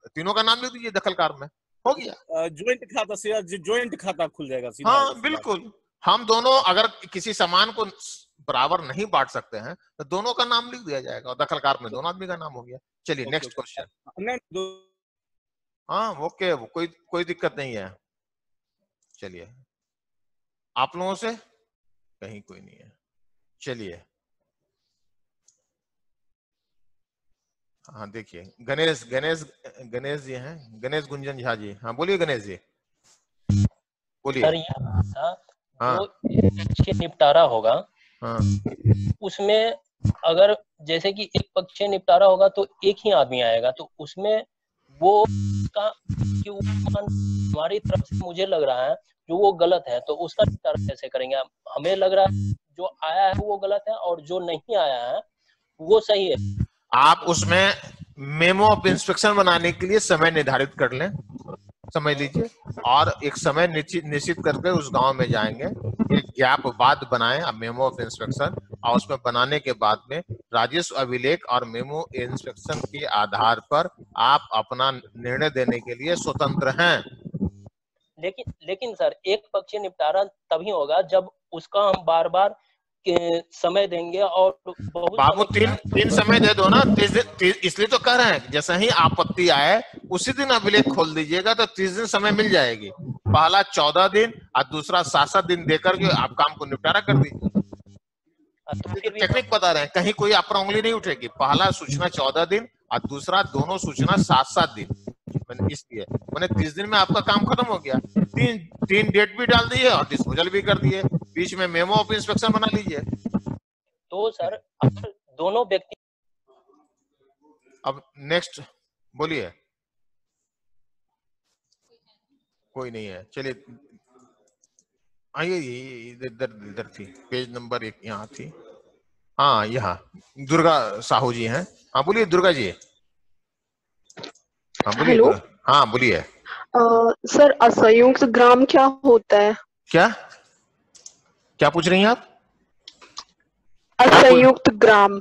तीनों का नाम लिख दीजिए दखलकार में, हो गया। ज्वाइंट खाता खुल जाएगा सीधा। हाँ बिल्कुल। हम दोनों अगर किसी सामान को बराबर नहीं बांट सकते हैं तो दोनों का नाम लिख दिया जाएगा और दखलकार में दोनों आदमी का नाम हो गया। चलिए नेक्स्ट क्वेश्चन। हाँ ओके, कोई दिक्कत नहीं है। चलिए, आप लोगों से कहीं कोई नहीं है। चलिए हाँ देखिए, गणेश जी हैं, गणेश गुंजन झा जी। हाँ बोलिए गणेश जी, बोलिए। सर हाँ। जो निपटारा होगा, हाँ। उसमें अगर जैसे कि एक पक्ष निपटारा होगा तो एक ही आदमी आएगा, तो उसमें वो का कि वो हमारी तरफ से मुझे लग रहा है जो वो गलत है, तो उसका निपटारा कैसे करेंगे? हमें लग रहा है जो आया है वो गलत है और जो नहीं आया है वो सही है। आप उसमें मेमो ऑफ इंस्पेक्शन बनाने के लिए समय निर्धारित कर लें, समझ लीजिए, और एक समय निश्चित करके उस गांव में जाएंगे। एक गैप बाद बनाएं आप मेमो ऑफ इंस्पेक्शन, और उसमें बनाने के बाद में राजस्व अभिलेख और मेमो इंस्पेक्शन के आधार पर आप अपना निर्णय देने के लिए स्वतंत्र हैं। लेकिन सर एक पक्षीय निपटारा तभी होगा जब उसका हम बार बार समय देंगे। और बाबू तीन समय दे दो ना, 30 दिन, इसलिए तो कह रहे हैं जैसे ही आपत्ति आए उसी दिन अभिलेख खोल दीजिएगा तो 30 दिन समय मिल जाएगी। पहला 14 दिन और दूसरा 7 दिन देकर के आप काम को निपटारा कर दीजिए। टेक्निक बता रहे हैं, कहीं कोई आप पर उंगली नहीं उठेगी। पहला सूचना 14 दिन और दूसरा दोनों सूचना 7 दिन, इसलिए मैंने 30 दिन में आपका काम खत्म हो गया। तीन डेट भी डाल दिए और डिस्पोजल भी कर दिए, बीच में मेमो ऑफ इंस्पेक्शन बना लीजिए। तो सर अगर दोनों व्यक्ति, अब नेक्स्ट बोलिए। कोई नहीं है, चलिए आइए, इधर थी पेज नंबर 1, यहाँ थी। हाँ यहाँ दुर्गा साहू जी हैं। हाँ बोलिए दुर्गा जी। हाँ बोलिए। हाँ बोलिए। सर असंयुक्त ग्राम क्या होता है? क्या पूछ रही हैं आप? असंयुक्त ग्राम।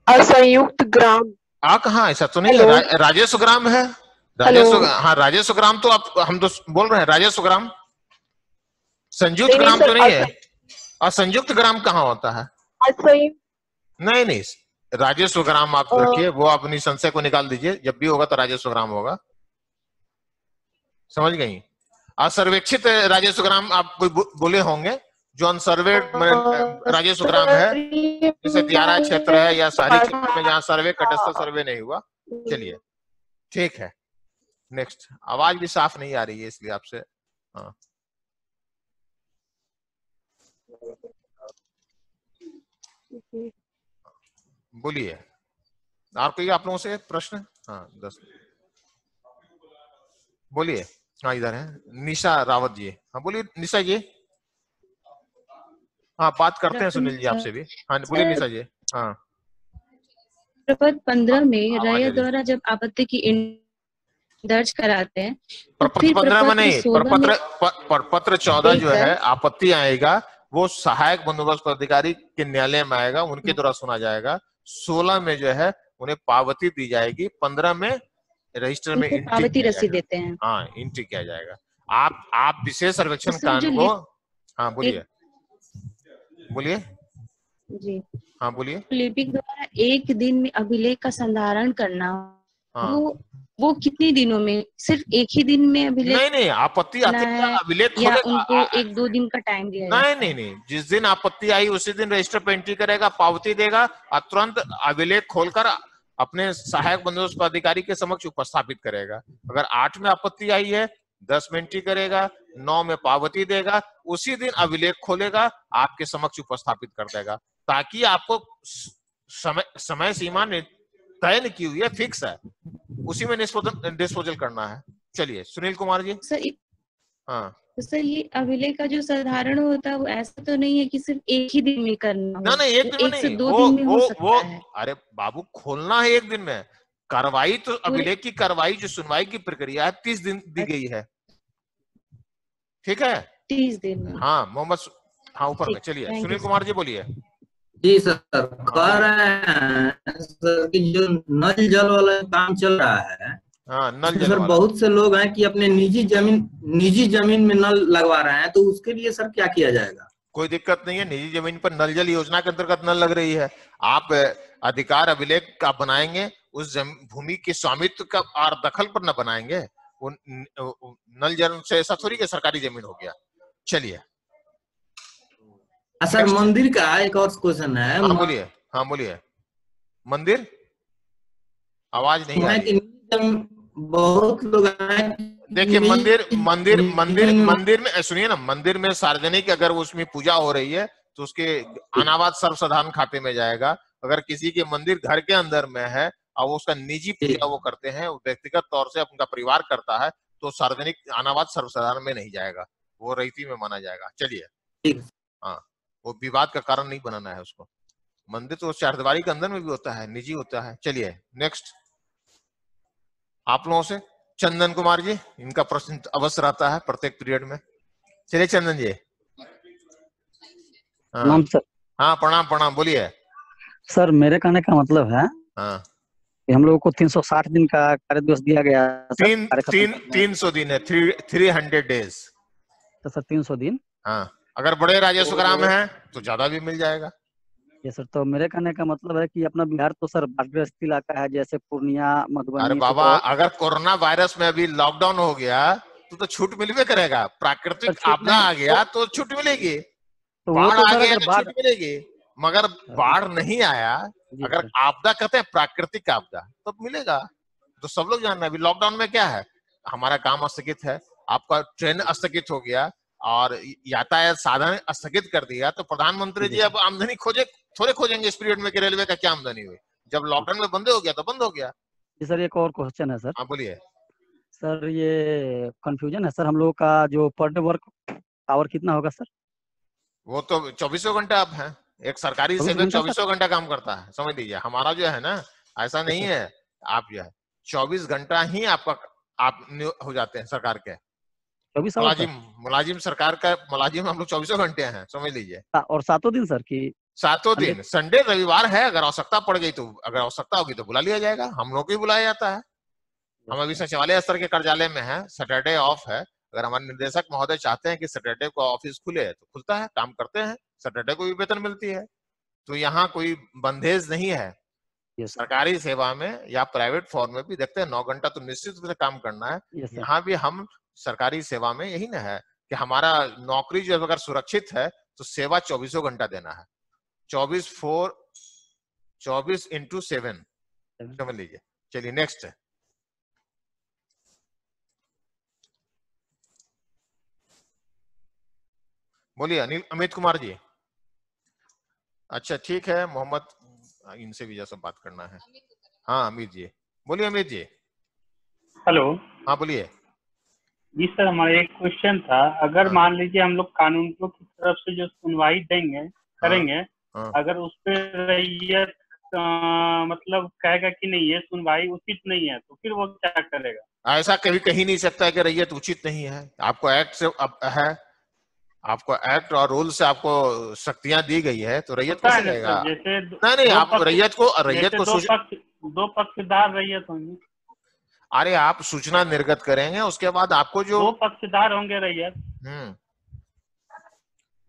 असंयुक्त ग्राम कहाँ? ऐसा तो नहीं है, राजस्व ग्राम है। राजस्व, हाँ राजस्व ग्राम तो आप हम तो बोल रहे हैं राजस्व ग्राम। संयुक्त ग्राम तो नहीं है। असंयुक्त ग्राम कहाँ होता है? नहीं, राजस्व ग्राम आप रखिए, वो अपनी संशय को निकाल दीजिए। जब भी होगा तो राजस्व ग्राम होगा, समझ गई? असर्वेक्षित राजस्व ग्राम आप कोई बोले होंगे, जो अनसर्वेड राजस्व ग्राम है, जैसे दियारा क्षेत्र है या शहरी क्षेत्र में जहाँ सर्वे कटस्थ सर्वे नहीं हुआ। चलिए ठीक है, नेक्स्ट। आवाज भी साफ नहीं आ रही है इसलिए आपसे। हाँ बोलिए, और कोई आप लोगों से प्रश्न? हाँ 10। बोलिए। हाँ इधर है निशा रावत जी। हाँ बोलिए निशा जी। हाँ बात करते हैं सुनील जी आपसे भी। हाँ बोलिए निशा जी। हाँ प्रपत्र 15 में रैयत द्वारा जब आपत्ति की दर्ज कराते हैं तो फिर 15 में नहीं, प्रपत्र 14 जो है आपत्ति आएगा वो सहायक बंदोबस्त अधिकारी के न्यायालय में आएगा, उनके द्वारा सुना जाएगा। 16 में जो है उन्हें पावती दी जाएगी, 15 में रजिस्टर में पावती रसीद देते हैं। हाँ एंट्री किया जाएगा। आप विशेष सर्वेक्षण कांड को, हाँ बोलिए बोलिए जी हाँ बोलिए। लिपिक द्वारा एक दिन में अभिलेख का संधारण करना, हाँ। वो कितने दिनों में, सिर्फ एक ही दिन में अभिलेख? नहीं आपत्ति आती है अभिलेख या उनको 1-2 दिन का टाइम दिया? नहीं, जिस दिन आपत्ति आई उसी दिन रजिस्टर पे एंट्री करेगा, पावती देगा और तुरंत अभिलेख खोलकर अपने सहायक बंदोबस्त अधिकारी के समक्ष उपस्थापित करेगा। अगर 8 में आपत्ति आई है 10 में एंट्री करेगा, 9 में पावती देगा, उसी दिन अभिलेख खोलेगा, आपके समक्ष उपस्थापित कर देगा, ताकि आपको समय सीमा तय नहीं की हुई है, फिक्स है, उसी में डिस्पोजल करना है। चलिए सुनील कुमार जी। सर हाँ तो सर ये अभिलेख का जो साधारण होता है वो ऐसा तो नहीं है कि सिर्फ एक ही दिन में करना हो? नहीं एक दिन में नहीं, 2 दिन में हो सकता है। अरे बाबू खोलना है एक दिन में, कार्रवाई तो अभिलेख की कार्रवाई जो सुनवाई की प्रक्रिया है 30 दिन दी गई है, ठीक है 30 दिन में। हाँ मोहम्मद, हाँ ऊपर में। चलिए सुनील कुमार जी बोलिए। जी सर, कह रहे हैं सर कि जो नल जल वाला काम चल रहा है, हाँ नल जल सर वाला। बहुत से लोग हैं कि अपने निजी जमीन में नल लगवा रहे हैं, तो उसके लिए सर क्या किया जाएगा? कोई दिक्कत नहीं है, निजी जमीन पर नल जल योजना के अंतर्गत नल लग रही है, आप अधिकार अभिलेख का बनाएंगे, उस भूमि के स्वामित्व का और दखल पर न बनाएंगे, नल जल से ऐसा थोड़ी कि सरकारी जमीन हो गया। चलिए सर मंदिर का एक और क्वेश्चन है। हाँ बोलिए, हाँ बोलिए। मंदिर आवाज नहीं आ रही। बहुत लोग देखिए मंदिर में सुनिए ना, मंदिर में सार्वजनिक अगर उसमें पूजा हो रही है तो उसके अनावाद सर्वसाधारण खाते में जाएगा। अगर किसी के मंदिर घर के अंदर में है और उसका निजी पूजा वो करते हैं, व्यक्तिगत तौर से अपना परिवार करता है, तो सार्वजनिक अनावाद सर्वसाधारण में नहीं जाएगा, वो रईती में माना जाएगा। चलिए हाँ, वो विवाद का कारण नहीं बनाना है उसको। मंदिर तो चारदीवारी के अंदर में भी होता है, निजी होता है। चलिए नेक्स्ट, आप लोगों से चंदन कुमार जी, इनका प्रश्न अवश्य रहता है प्रत्येक पीरियड में। चलिए चंदन जी। प्रणाम सर। हाँ प्रणाम, बोलिए सर। मेरे कहने का मतलब है हाँ कि हम लोगों को 360 दिन का कार्य दिवस दिया गया। 300 दिन है, 300 डेज। तो सर 300 दिन, हाँ अगर बड़े राजस्व ग्राम है तो ज्यादा भी मिल जाएगा। ये सर, तो मेरे कहने का मतलब है कि अपना बिहार तो सर बाढ़ग्रस्त इलाका है, जैसे पूर्णिया, मधुबनी। अरे बाबा अगर कोरोना वायरस में अभी लॉकडाउन हो गया तो छूट मिलवे करेगा। प्राकृतिक आपदा आ गया तो छूट मिलेगी, बाढ़ आ गया तो छूट मिलेगी, मगर बाढ़ नहीं आया, अगर आपदा कहते हैं प्राकृतिक आपदा, तो मिलेगा। तो सब लोग जानना है अभी लॉकडाउन में क्या है, हमारा काम स्थगित है, आपका ट्रेन स्थगित हो गया और यातायात साधन स्थगित कर दिया, तो प्रधानमंत्री जी अब आमदनी थोड़े खोजेंगे इस पीरियड में कि रेलवे का क्या आमदनी हुई। जब लॉकडाउन में बंद हो गया तो बंद हो गया। जी सर, एक और क्वेश्चन है सर। हाँ बोलिए सर। ये कंफ्यूजन है सर, हम लोग का जो पर डे वर्क आवर कितना होगा सर? वो तो 24 घंटा अब है, एक सरकारी सेवक 24 घंटा काम करता है, समझ लीजिए। हमारा जो है ना ऐसा नहीं है, आप जो है 24 घंटा ही आप हो जाते हैं सरकार के मुलाजिम सरकार का मुलाजिम हम लोग 24 घंटे हैं, समझ लीजिए। और 7 दिन सर की 7 दिन, संडे रविवार है, अगर आवश्यकता पड़ गई तो, अगर आवश्यकता होगी तो बुला लिया जाएगा, हम लोग को ही बुलाया जाता है। हम अभी सचिवालय स्तर के कार्यालय में है, सैटरडे ऑफ है, अगर हमारे निर्देशक महोदय चाहते हैं कि सैटरडे को ऑफिस खुले तो खुलता है, काम करते हैं, सैटरडे को भी वेतन मिलती है। तो यहाँ कोई बंधेज नहीं है सरकारी सेवा में या प्राइवेट फॉर्म में भी। देखते हैं 9 घंटा तो निश्चित रूप से काम करना है, यहाँ भी हम सरकारी सेवा में यही ना है कि हमारा नौकरी जो अगर सुरक्षित है तो सेवा 24 घंटा देना है, 24/7 समझ लीजिए। चलिए नेक्स्ट है, बोलिए अमित कुमार जी। अच्छा ठीक है, मोहम्मद इनसे भी जैसा बात करना है। हाँ अमित जी बोलिए। अमित जी हेलो। हाँ बोलिए। जी सर, हमारा एक क्वेश्चन था, अगर मान लीजिए हम लोग कानूनों की तरफ से जो सुनवाई करेंगे, अगर उस पर रैयत मतलब कहेगा कि नहीं ये सुनवाई उचित नहीं है, तो फिर वो क्या करेगा? ऐसा कभी कही नहीं सकता है कि रैयत उचित नहीं है। आपको एक्ट से है, आपको एक्ट और रूल से आपको शक्तियां दी गई है, तो रैयत कैसे रहेगा? जैसे नहीं, आप रैयत को दो पक्षदार रैयत होंगे। अरे आप सूचना निर्गत करेंगे, उसके बाद आपको जो दो पक्षदार होंगे रैयत।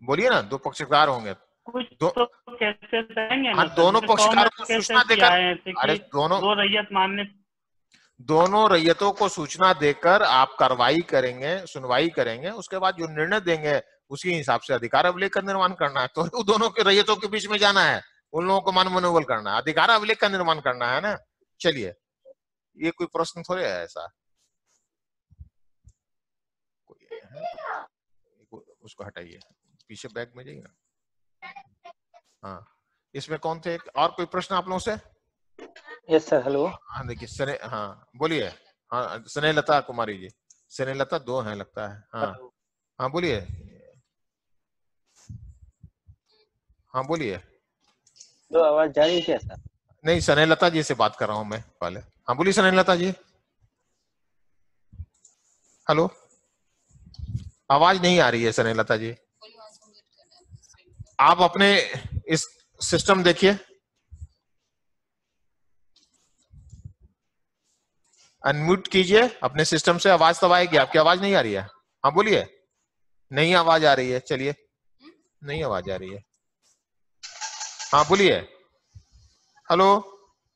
बोलिए ना, दो पक्षकार होंगे, कुछ तो कैसे देंगे ना, दोनों पक्षकारों को सूचना देकर, अरे दो रैयत मानने, दोनों रैयतों को सूचना देकर आप कार्रवाई करेंगे, सुनवाई करेंगे, उसके बाद जो निर्णय देंगे उसी हिसाब से अधिकार अभिलेख का निर्माण करना है। तो दोनों के रैयतों के बीच में जाना है, उन लोगों को मनोबल करना है, अधिकार अभिलेख का निर्माण करना है ना। चलिए, ये कोई प्रश्न थोड़े है ऐसा। उसको हटाइए, पीछे बैग में जाइए ना। हाँ, इसमें कौन थे? और कोई प्रश्न आप लोगों से? Yes sir, hello. हाँ देखिए, हाँ बोलिए। हाँ, स्नेहलता कुमारी जी। स्नेहलता दो हैं लगता है। हाँ हाँ बोलिए। हाँ बोलिए। तो आवाज जा रही है क्या सर? नहीं, स्नेहलता जी से बात कर रहा हूँ मैं पहले। हाँ बोलिए स्नेहलता जी। हेलो, आवाज नहीं आ रही है स्नेहलता जी। आप अपने इस सिस्टम देखिए, अनम्यूट कीजिए अपने सिस्टम से, आवाज तब आएगी। आपकी आवाज नहीं आ रही है? हाँ बोलिए। नहीं आवाज आ रही है। चलिए, नहीं आवाज आ रही है। हाँ बोलिए। हेलो,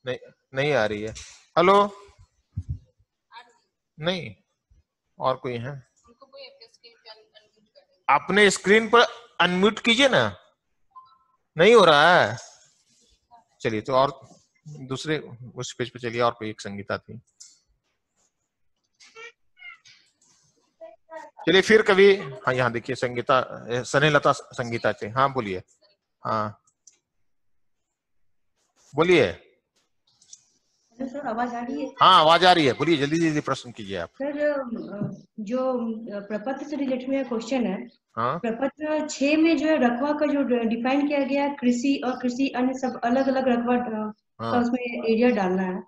नहीं नहीं आ रही है। हेलो, नहीं। और कोई है? अपने स्क्रीन पर अनम्यूट कीजिए ना, नहीं हो रहा है। चलिए, तो और दूसरे उस पेज पे चलिए। और कोई एक संगीता थी। चलिए फिर कभी। हाँ यहाँ देखिए, संगीता, स्नेहलता संगीता थे। हाँ बोलिए। हाँ बोलिए। सर, आवाज आ रही है? हाँ आवाज आ रही है, बोलिए, जल्दी जल्दी प्रश्न कीजिए आप। सर, जो प्रपत्र से रिलेटेड में क्वेश्चन है, हाँ? प्रपत्र 6 में जो है रकबा का जो डिफाइन किया गया, कृषि और कृषि अन्य सब अलग अलग रकबा का उसमें एरिया डालना है।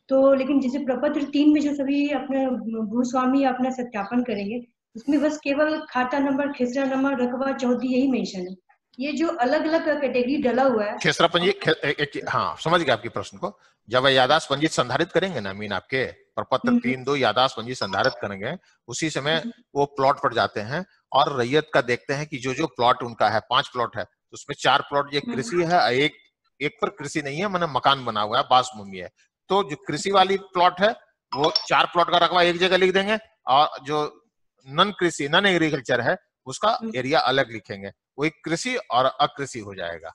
तो लेकिन जैसे प्रपत्र 3 में जो सभी अपने भूस्वामी अपना सत्यापन करेंगे, उसमें बस केवल खाता नंबर, खेसरा नंबर, रकबा, चौथी यही मेंशन है। ये जो अलग अलग कैटेगरी डला हुआ है, खेसरा पंजी, हाँ समझ गया आपके प्रश्न को। जब यादाश्त पंजी संधारित करेंगे ना, मीन आपके प्रपत्र 3-2 यादाश्त पंजी संधारित करेंगे, उसी समय वो प्लॉट पर जाते हैं और रैयत का देखते हैं कि जो जो प्लॉट उनका है, 5 प्लॉट है, तो उसमें 4 प्लॉट ये कृषि है, एक पर कृषि नहीं है, मैंने मकान बना हुआ है, बास भूमि है। तो जो कृषि वाली प्लॉट है वो 4 प्लॉट का रकबा एक जगह लिख देंगे, और जो नॉन कृषि, नॉन एग्रीकल्चर है, उसका एरिया अलग लिखेंगे। वो कृषि और अकृषि हो जाएगा।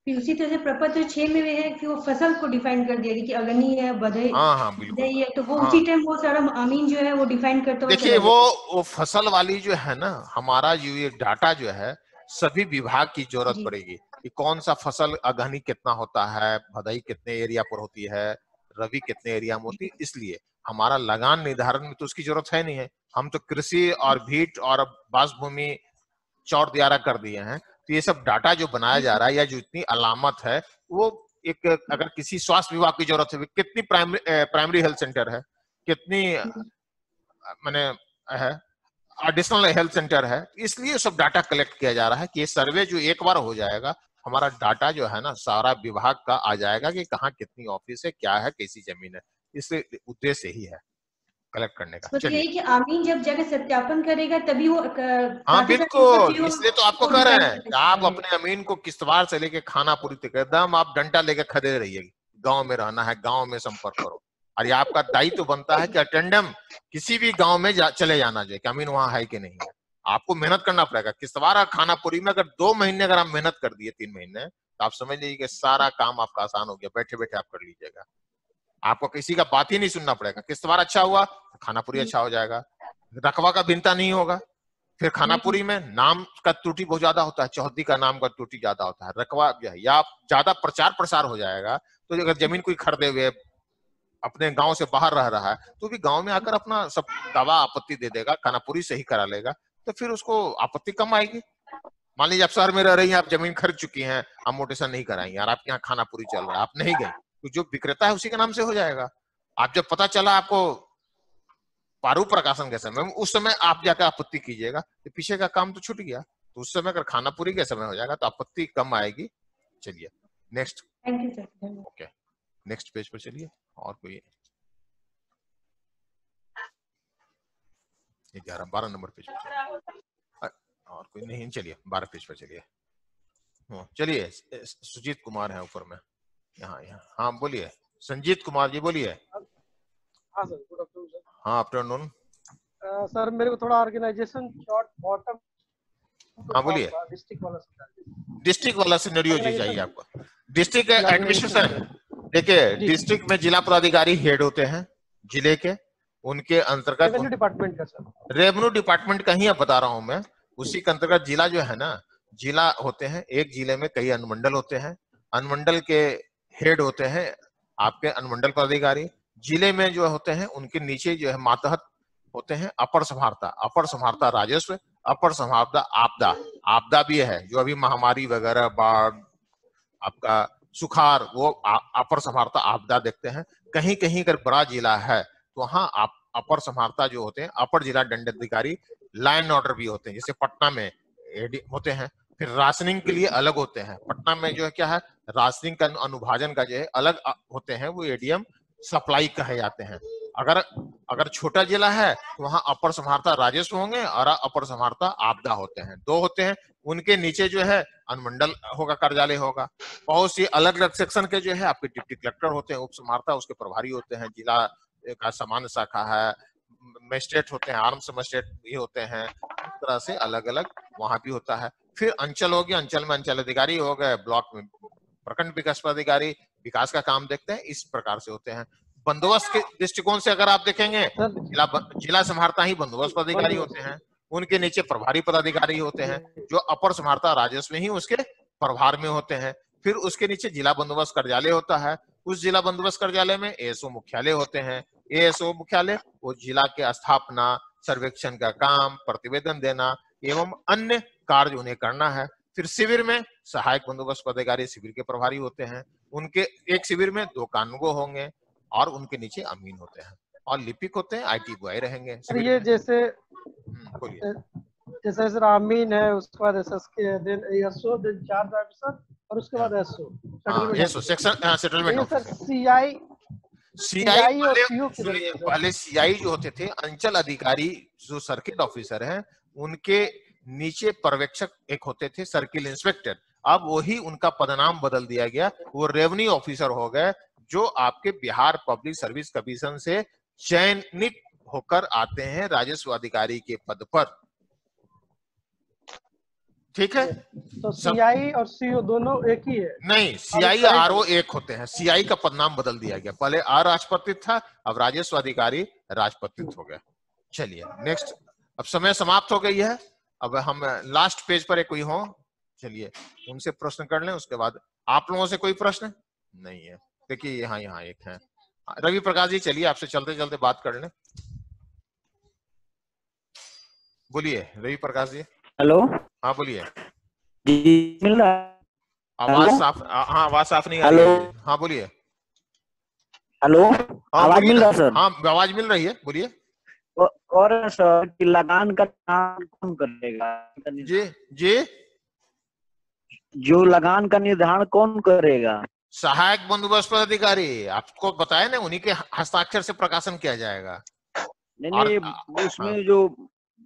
फिर उसी तरह से प्रपत्र 6 में भी है कि वो फसल को डिफाइन कर दिया कि अगनी है, बधाई, हाँ बिल्कुल है, तो वो उसी टाइम वो सारा अमीन जो है वो डिफाइन करता हुआ। देखिए, वो फसल वाली जो है ना, हमारा जो ये डाटा जो है, सभी विभाग की जरूरत पड़ेगी कि कौन सा फसल अगहनी कितना होता है, भदाई कितने एरिया पर होती है, रवि कितने एरिया में होती है। इसलिए हमारा लगान निर्धारण में तो उसकी जरूरत है नहीं है। हम तो कृषि और भीट और बास भूमि चौर दियारा कर दिए हैं। तो ये सब डाटा जो बनाया जा रहा है, या जो इतनी अलामत है, वो एक, अगर किसी स्वास्थ्य विभाग की जरूरत है, कितनी प्राइमरी हेल्थ सेंटर है, कितनी माने है एडिशनल हेल्थ सेंटर है, इसलिए सब डाटा कलेक्ट किया जा रहा है कि ये सर्वे जो एक बार हो जाएगा, हमारा डाटा जो है ना सारा विभाग का आ जाएगा कि कहाँ कितनी ऑफिस है, क्या है, कैसी जमीन है। इसलिए उद्देश्य ही है कलेक्ट करने का। मतलब यही कि आमीन जब जाके सत्यापन करेगा तभी वो हाँ बिल्कुल, इसलिए तो आपको कह रहे हैं आप अपने अमीन को किस्तवार से लेके खानापुरी तक एकदम आप डंडा लेके खड़े रहिए। गांव में रहना है, गांव में संपर्क करो। और ये आपका दायित्व बनता है कि अटेंडम किसी भी गांव में चले जाना चाहिए कि अमीन वहां है कि नहीं है। आपको मेहनत करना पड़ेगा। किस्तवार और खानापुरी में अगर 2 महीने अगर आप मेहनत कर दिए, 3 महीने, तो आप समझ लीजिए कि सारा काम आपका आसान हो गया, बैठे बैठे आप कर लीजिएगा। आपको किसी का बात ही नहीं सुनना पड़ेगा। किस्तवार अच्छा हुआ तो खानापुरी अच्छा हो जाएगा, रकबा का भिन्नता नहीं होगा। फिर खानापुरी में नाम का त्रुटि बहुत ज्यादा होता है, चौहद्दी का नाम का त्रुटि ज्यादा होता है, रकबा या ज्यादा प्रचार प्रसार हो जाएगा। तो अगर जमीन कोई खरीदे हुए अपने गांव से बाहर रह रहा है तो भी गांव में आकर अपना सब दावा आपत्ति दे देगा, खानापुरी सही करा लेगा, तो फिर उसको आपत्ति कम आएगी। मान लीजिए आप शहर में रह रही हैं, आप जमीन खरीद चुकी हैं, आप मोटेशन नहीं कराएंगे और आपके यहाँ खानापुरी चल रहा है, आप नहीं गए, तो जो विक्रेता है उसी के नाम से हो जाएगा। आप जब पता चला आपको पारू प्रकाशन के समय, उस समय आप जाकर आपत्ति कीजिएगा तो पीछे का काम तो छूट गया। तो उस समय अगर खानापुरी के समय हो जाएगा तो आपत्ति कम आएगी। चलिए next. Thank you sir. Okay, next page पर चलिए। और कोई 12 नंबर पेज पर, और कोई नहीं, चलिए 12 पेज पर चलिए। चलिए सुजीत कुमार है ऊपर में, यहाँ। हाँ बोलिए संजीत कुमार जी, बोलिए। हाँ सर, गुड आफ्टरनून सर। हाँ आफ्टरनून। सर मेरे को थोड़ा ऑर्गेनाइजेशन शॉर्ट बॉटम। हाँ बोलिए। डिस्ट्रिक्ट वाला सिनेरियो जी चाहिए आपको। डिस्ट्रिक्ट एडमिनिस्ट्रेशन, देखिए डिस्ट्रिक्ट में जिला पदाधिकारी हेड होते हैं जिले के, उनके अंतर्गत रेवेन्यू डिपार्टमेंट का सर, रेवेन्यू डिपार्टमेंट का ही बता रहा हूं मैं, उसी के अंतर्गत जिला जो है ना, जिला होते हैं, एक जिले में कई अनुमंडल होते हैं, अनुमंडल के हेड होते हैं आपके अनुमंडल पदाधिकारी। जिले में जो होते हैं उनके नीचे जो है मातहत होते हैं अपर संभारता, अपर संभारता राजस्व, अपर संभारता आपदा, आपदा भी है जो अभी महामारी वगैरह, बाढ़, आपका सुखाड़, वो अपर संभारता आपदा देखते हैं। कहीं कहीं अगर बड़ा जिला है तो वहाँ आप अपर संभारता जो होते हैं, अपर जिला दंडाधिकारी, लाइन ऑर्डर भी होते हैं, जैसे पटना में होते हैं। फिर राशनिंग के लिए अलग होते हैं, पटना में जो है क्या है, राशनिंग का अनुभाजन का जो है अलग होते हैं, वो एडीएम सप्लाई कहे जाते हैं। अगर छोटा जिला है तो वहाँ अपर संभारता राजस्व होंगे और अपर संभारता आपदा होते हैं, दो होते हैं। उनके नीचे जो है अनुमंडल होगा, कार्यालय होगा। बहुत सी अलग अलग सेक्शन के जो है आपके डिप्टी कलेक्टर होते हैं, उप संभारता उसके प्रभारी होते हैं, जिला का सामान्य शाखा है, मजिस्ट्रेट होते हैं, आर्म्स मजिस्ट्रेट भी होते हैं, इस तरह से अलग अलग वहां भी होता है। फिर अंचल हो गया, अंचल में अंचल अधिकारी हो गए, ब्लॉक में प्रखंड विकास पदाधिकारी विकास का काम देखते हैं, इस प्रकार से होते हैं। बंदोबस्त के दृष्टिकोण से अगर आप देखेंगे, जिला संभारता ही बंदोबस्त पदाधिकारी होते हैं, उनके नीचे प्रभारी पदाधिकारी होते हैं जो अपर संभारता राजस्व ही उसके प्रभार में होते हैं। फिर उसके नीचे जिला बंदोबस्त कार्यालय होता है, उस जिला बंदोबस्त कार्यालय में एएसओ मुख्यालय होते हैं। एएसओ मुख्यालय वो जिला के स्थापना, सर्वेक्षण का काम, प्रतिवेदन देना एवं अन्य कार्य उन्हें करना है। फिर शिविर में सहायक बंदोबस्त पदाधिकारी शिविर के प्रभारी होते हैं, उनके एक शिविर में 2 कानूनगो होंगे और उनके नीचे अमीन होते हैं और लिपिक होते हैं, आईटी बॉय रहेंगे। ये जैसे जैसे सर अमीन है, उसके बाद SSK, then ASO, then charge officer और उसके बाद SO. SO section settlement officer. CI पहले सीआई जो होते थे, अंचल अधिकारी जो सर्किल ऑफिसर हैं, उनके नीचे पर्यवेक्षक एक होते थे सर्किल इंस्पेक्टर। अब वही उनका पदनाम बदल दिया गया, वो रेवेन्यू ऑफिसर हो गए, जो आपके बिहार पब्लिक सर्विस कमीशन से चयनित होकर आते हैं राजस्व अधिकारी के पद पर। ठीक है, तो सीआई और सीओ दोनों एक ही है? नहीं, सीआई आरओ एक होते हैं। सीआई का पदनाम बदल दिया गया, पहले अराजपत्रित था, अब राजस्व अधिकारी राजपत्रित हो गया। चलिए नेक्स्ट, अब समय समाप्त हो गई है, अब हम लास्ट पेज पर एक कोई हो, चलिए उनसे प्रश्न कर लें, उसके बाद आप लोगों से कोई प्रश्न नहीं है। देखिए यहाँ एक है, रवि प्रकाश जी, चलिए आपसे चलते चलते बात कर लें। बोलिए रवि प्रकाश जी। हेलो, हाँ बोलिए जी, मिल रहा है आवाज साफ? हाँ आवाज साफ नहीं आ रही है। हाँ बोलिए। हेलो, आवाज मिल रहा है सर? हाँ आवाज मिल रही है, बोलिए। और सर कि लगान का काम कौन करेगा? जी जो लगान का निर्धारण कौन करेगा? सहायक बंदोबस्त पदाधिकारी, आपको बताया ना, उन्हीं के हस्ताक्षर से प्रकाशन किया जाएगा। नहीं, उसमें जो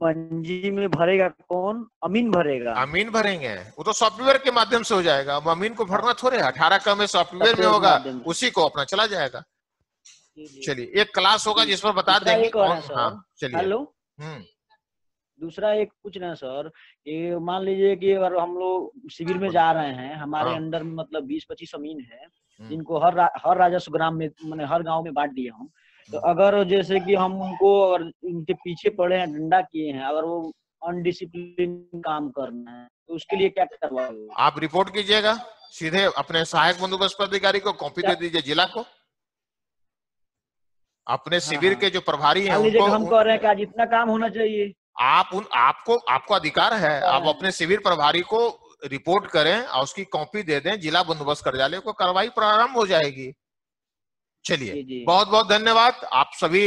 पंजी में भरेगा कौन? अमीन भरेगा? अमीन भरेंगे, वो तो सॉफ्टवेयर के माध्यम से हो जाएगा। अब अमीन को भरना थोड़े, 18 का में सॉफ्टवेयर में होगा, उसी को अपना चला जाएगा। चलिए एक क्लास होगा जिस पर बता देंगे। हाँ चलिए। हेलो, दूसरा एक पूछना सर, ये मान लीजिए कि अगर हम लोग शिविर में जा रहे हैं, हमारे अंडर में मतलब 20-25 अमीन है, जिनको हर राजस्व ग्राम में, मैंने हर गांव में बांट दिए हम, तो अगर जैसे कि हम उनको अगर उनके पीछे पड़े हैं, डंडा किए हैं, अगर वो अनडिसिप्लिन काम करना है तो उसके लिए क्या करवाओगे? आप रिपोर्ट कीजिएगा सीधे अपने सहायक बंदोबस्त पदाधिकारी को, कॉपी दे दीजिए जिला को। अपने शिविर के जो प्रभारी हैं उनको हम कह रहे हैं कि आज इतना काम होना चाहिए। आपको अधिकार है, आप अपने शिविर प्रभारी को रिपोर्ट करें और उसकी कॉपी दे दें, जिला बंदोबस्त कार्यालय को, कार्रवाई प्रारंभ हो जाएगी। चलिए, बहुत बहुत धन्यवाद। आप सभी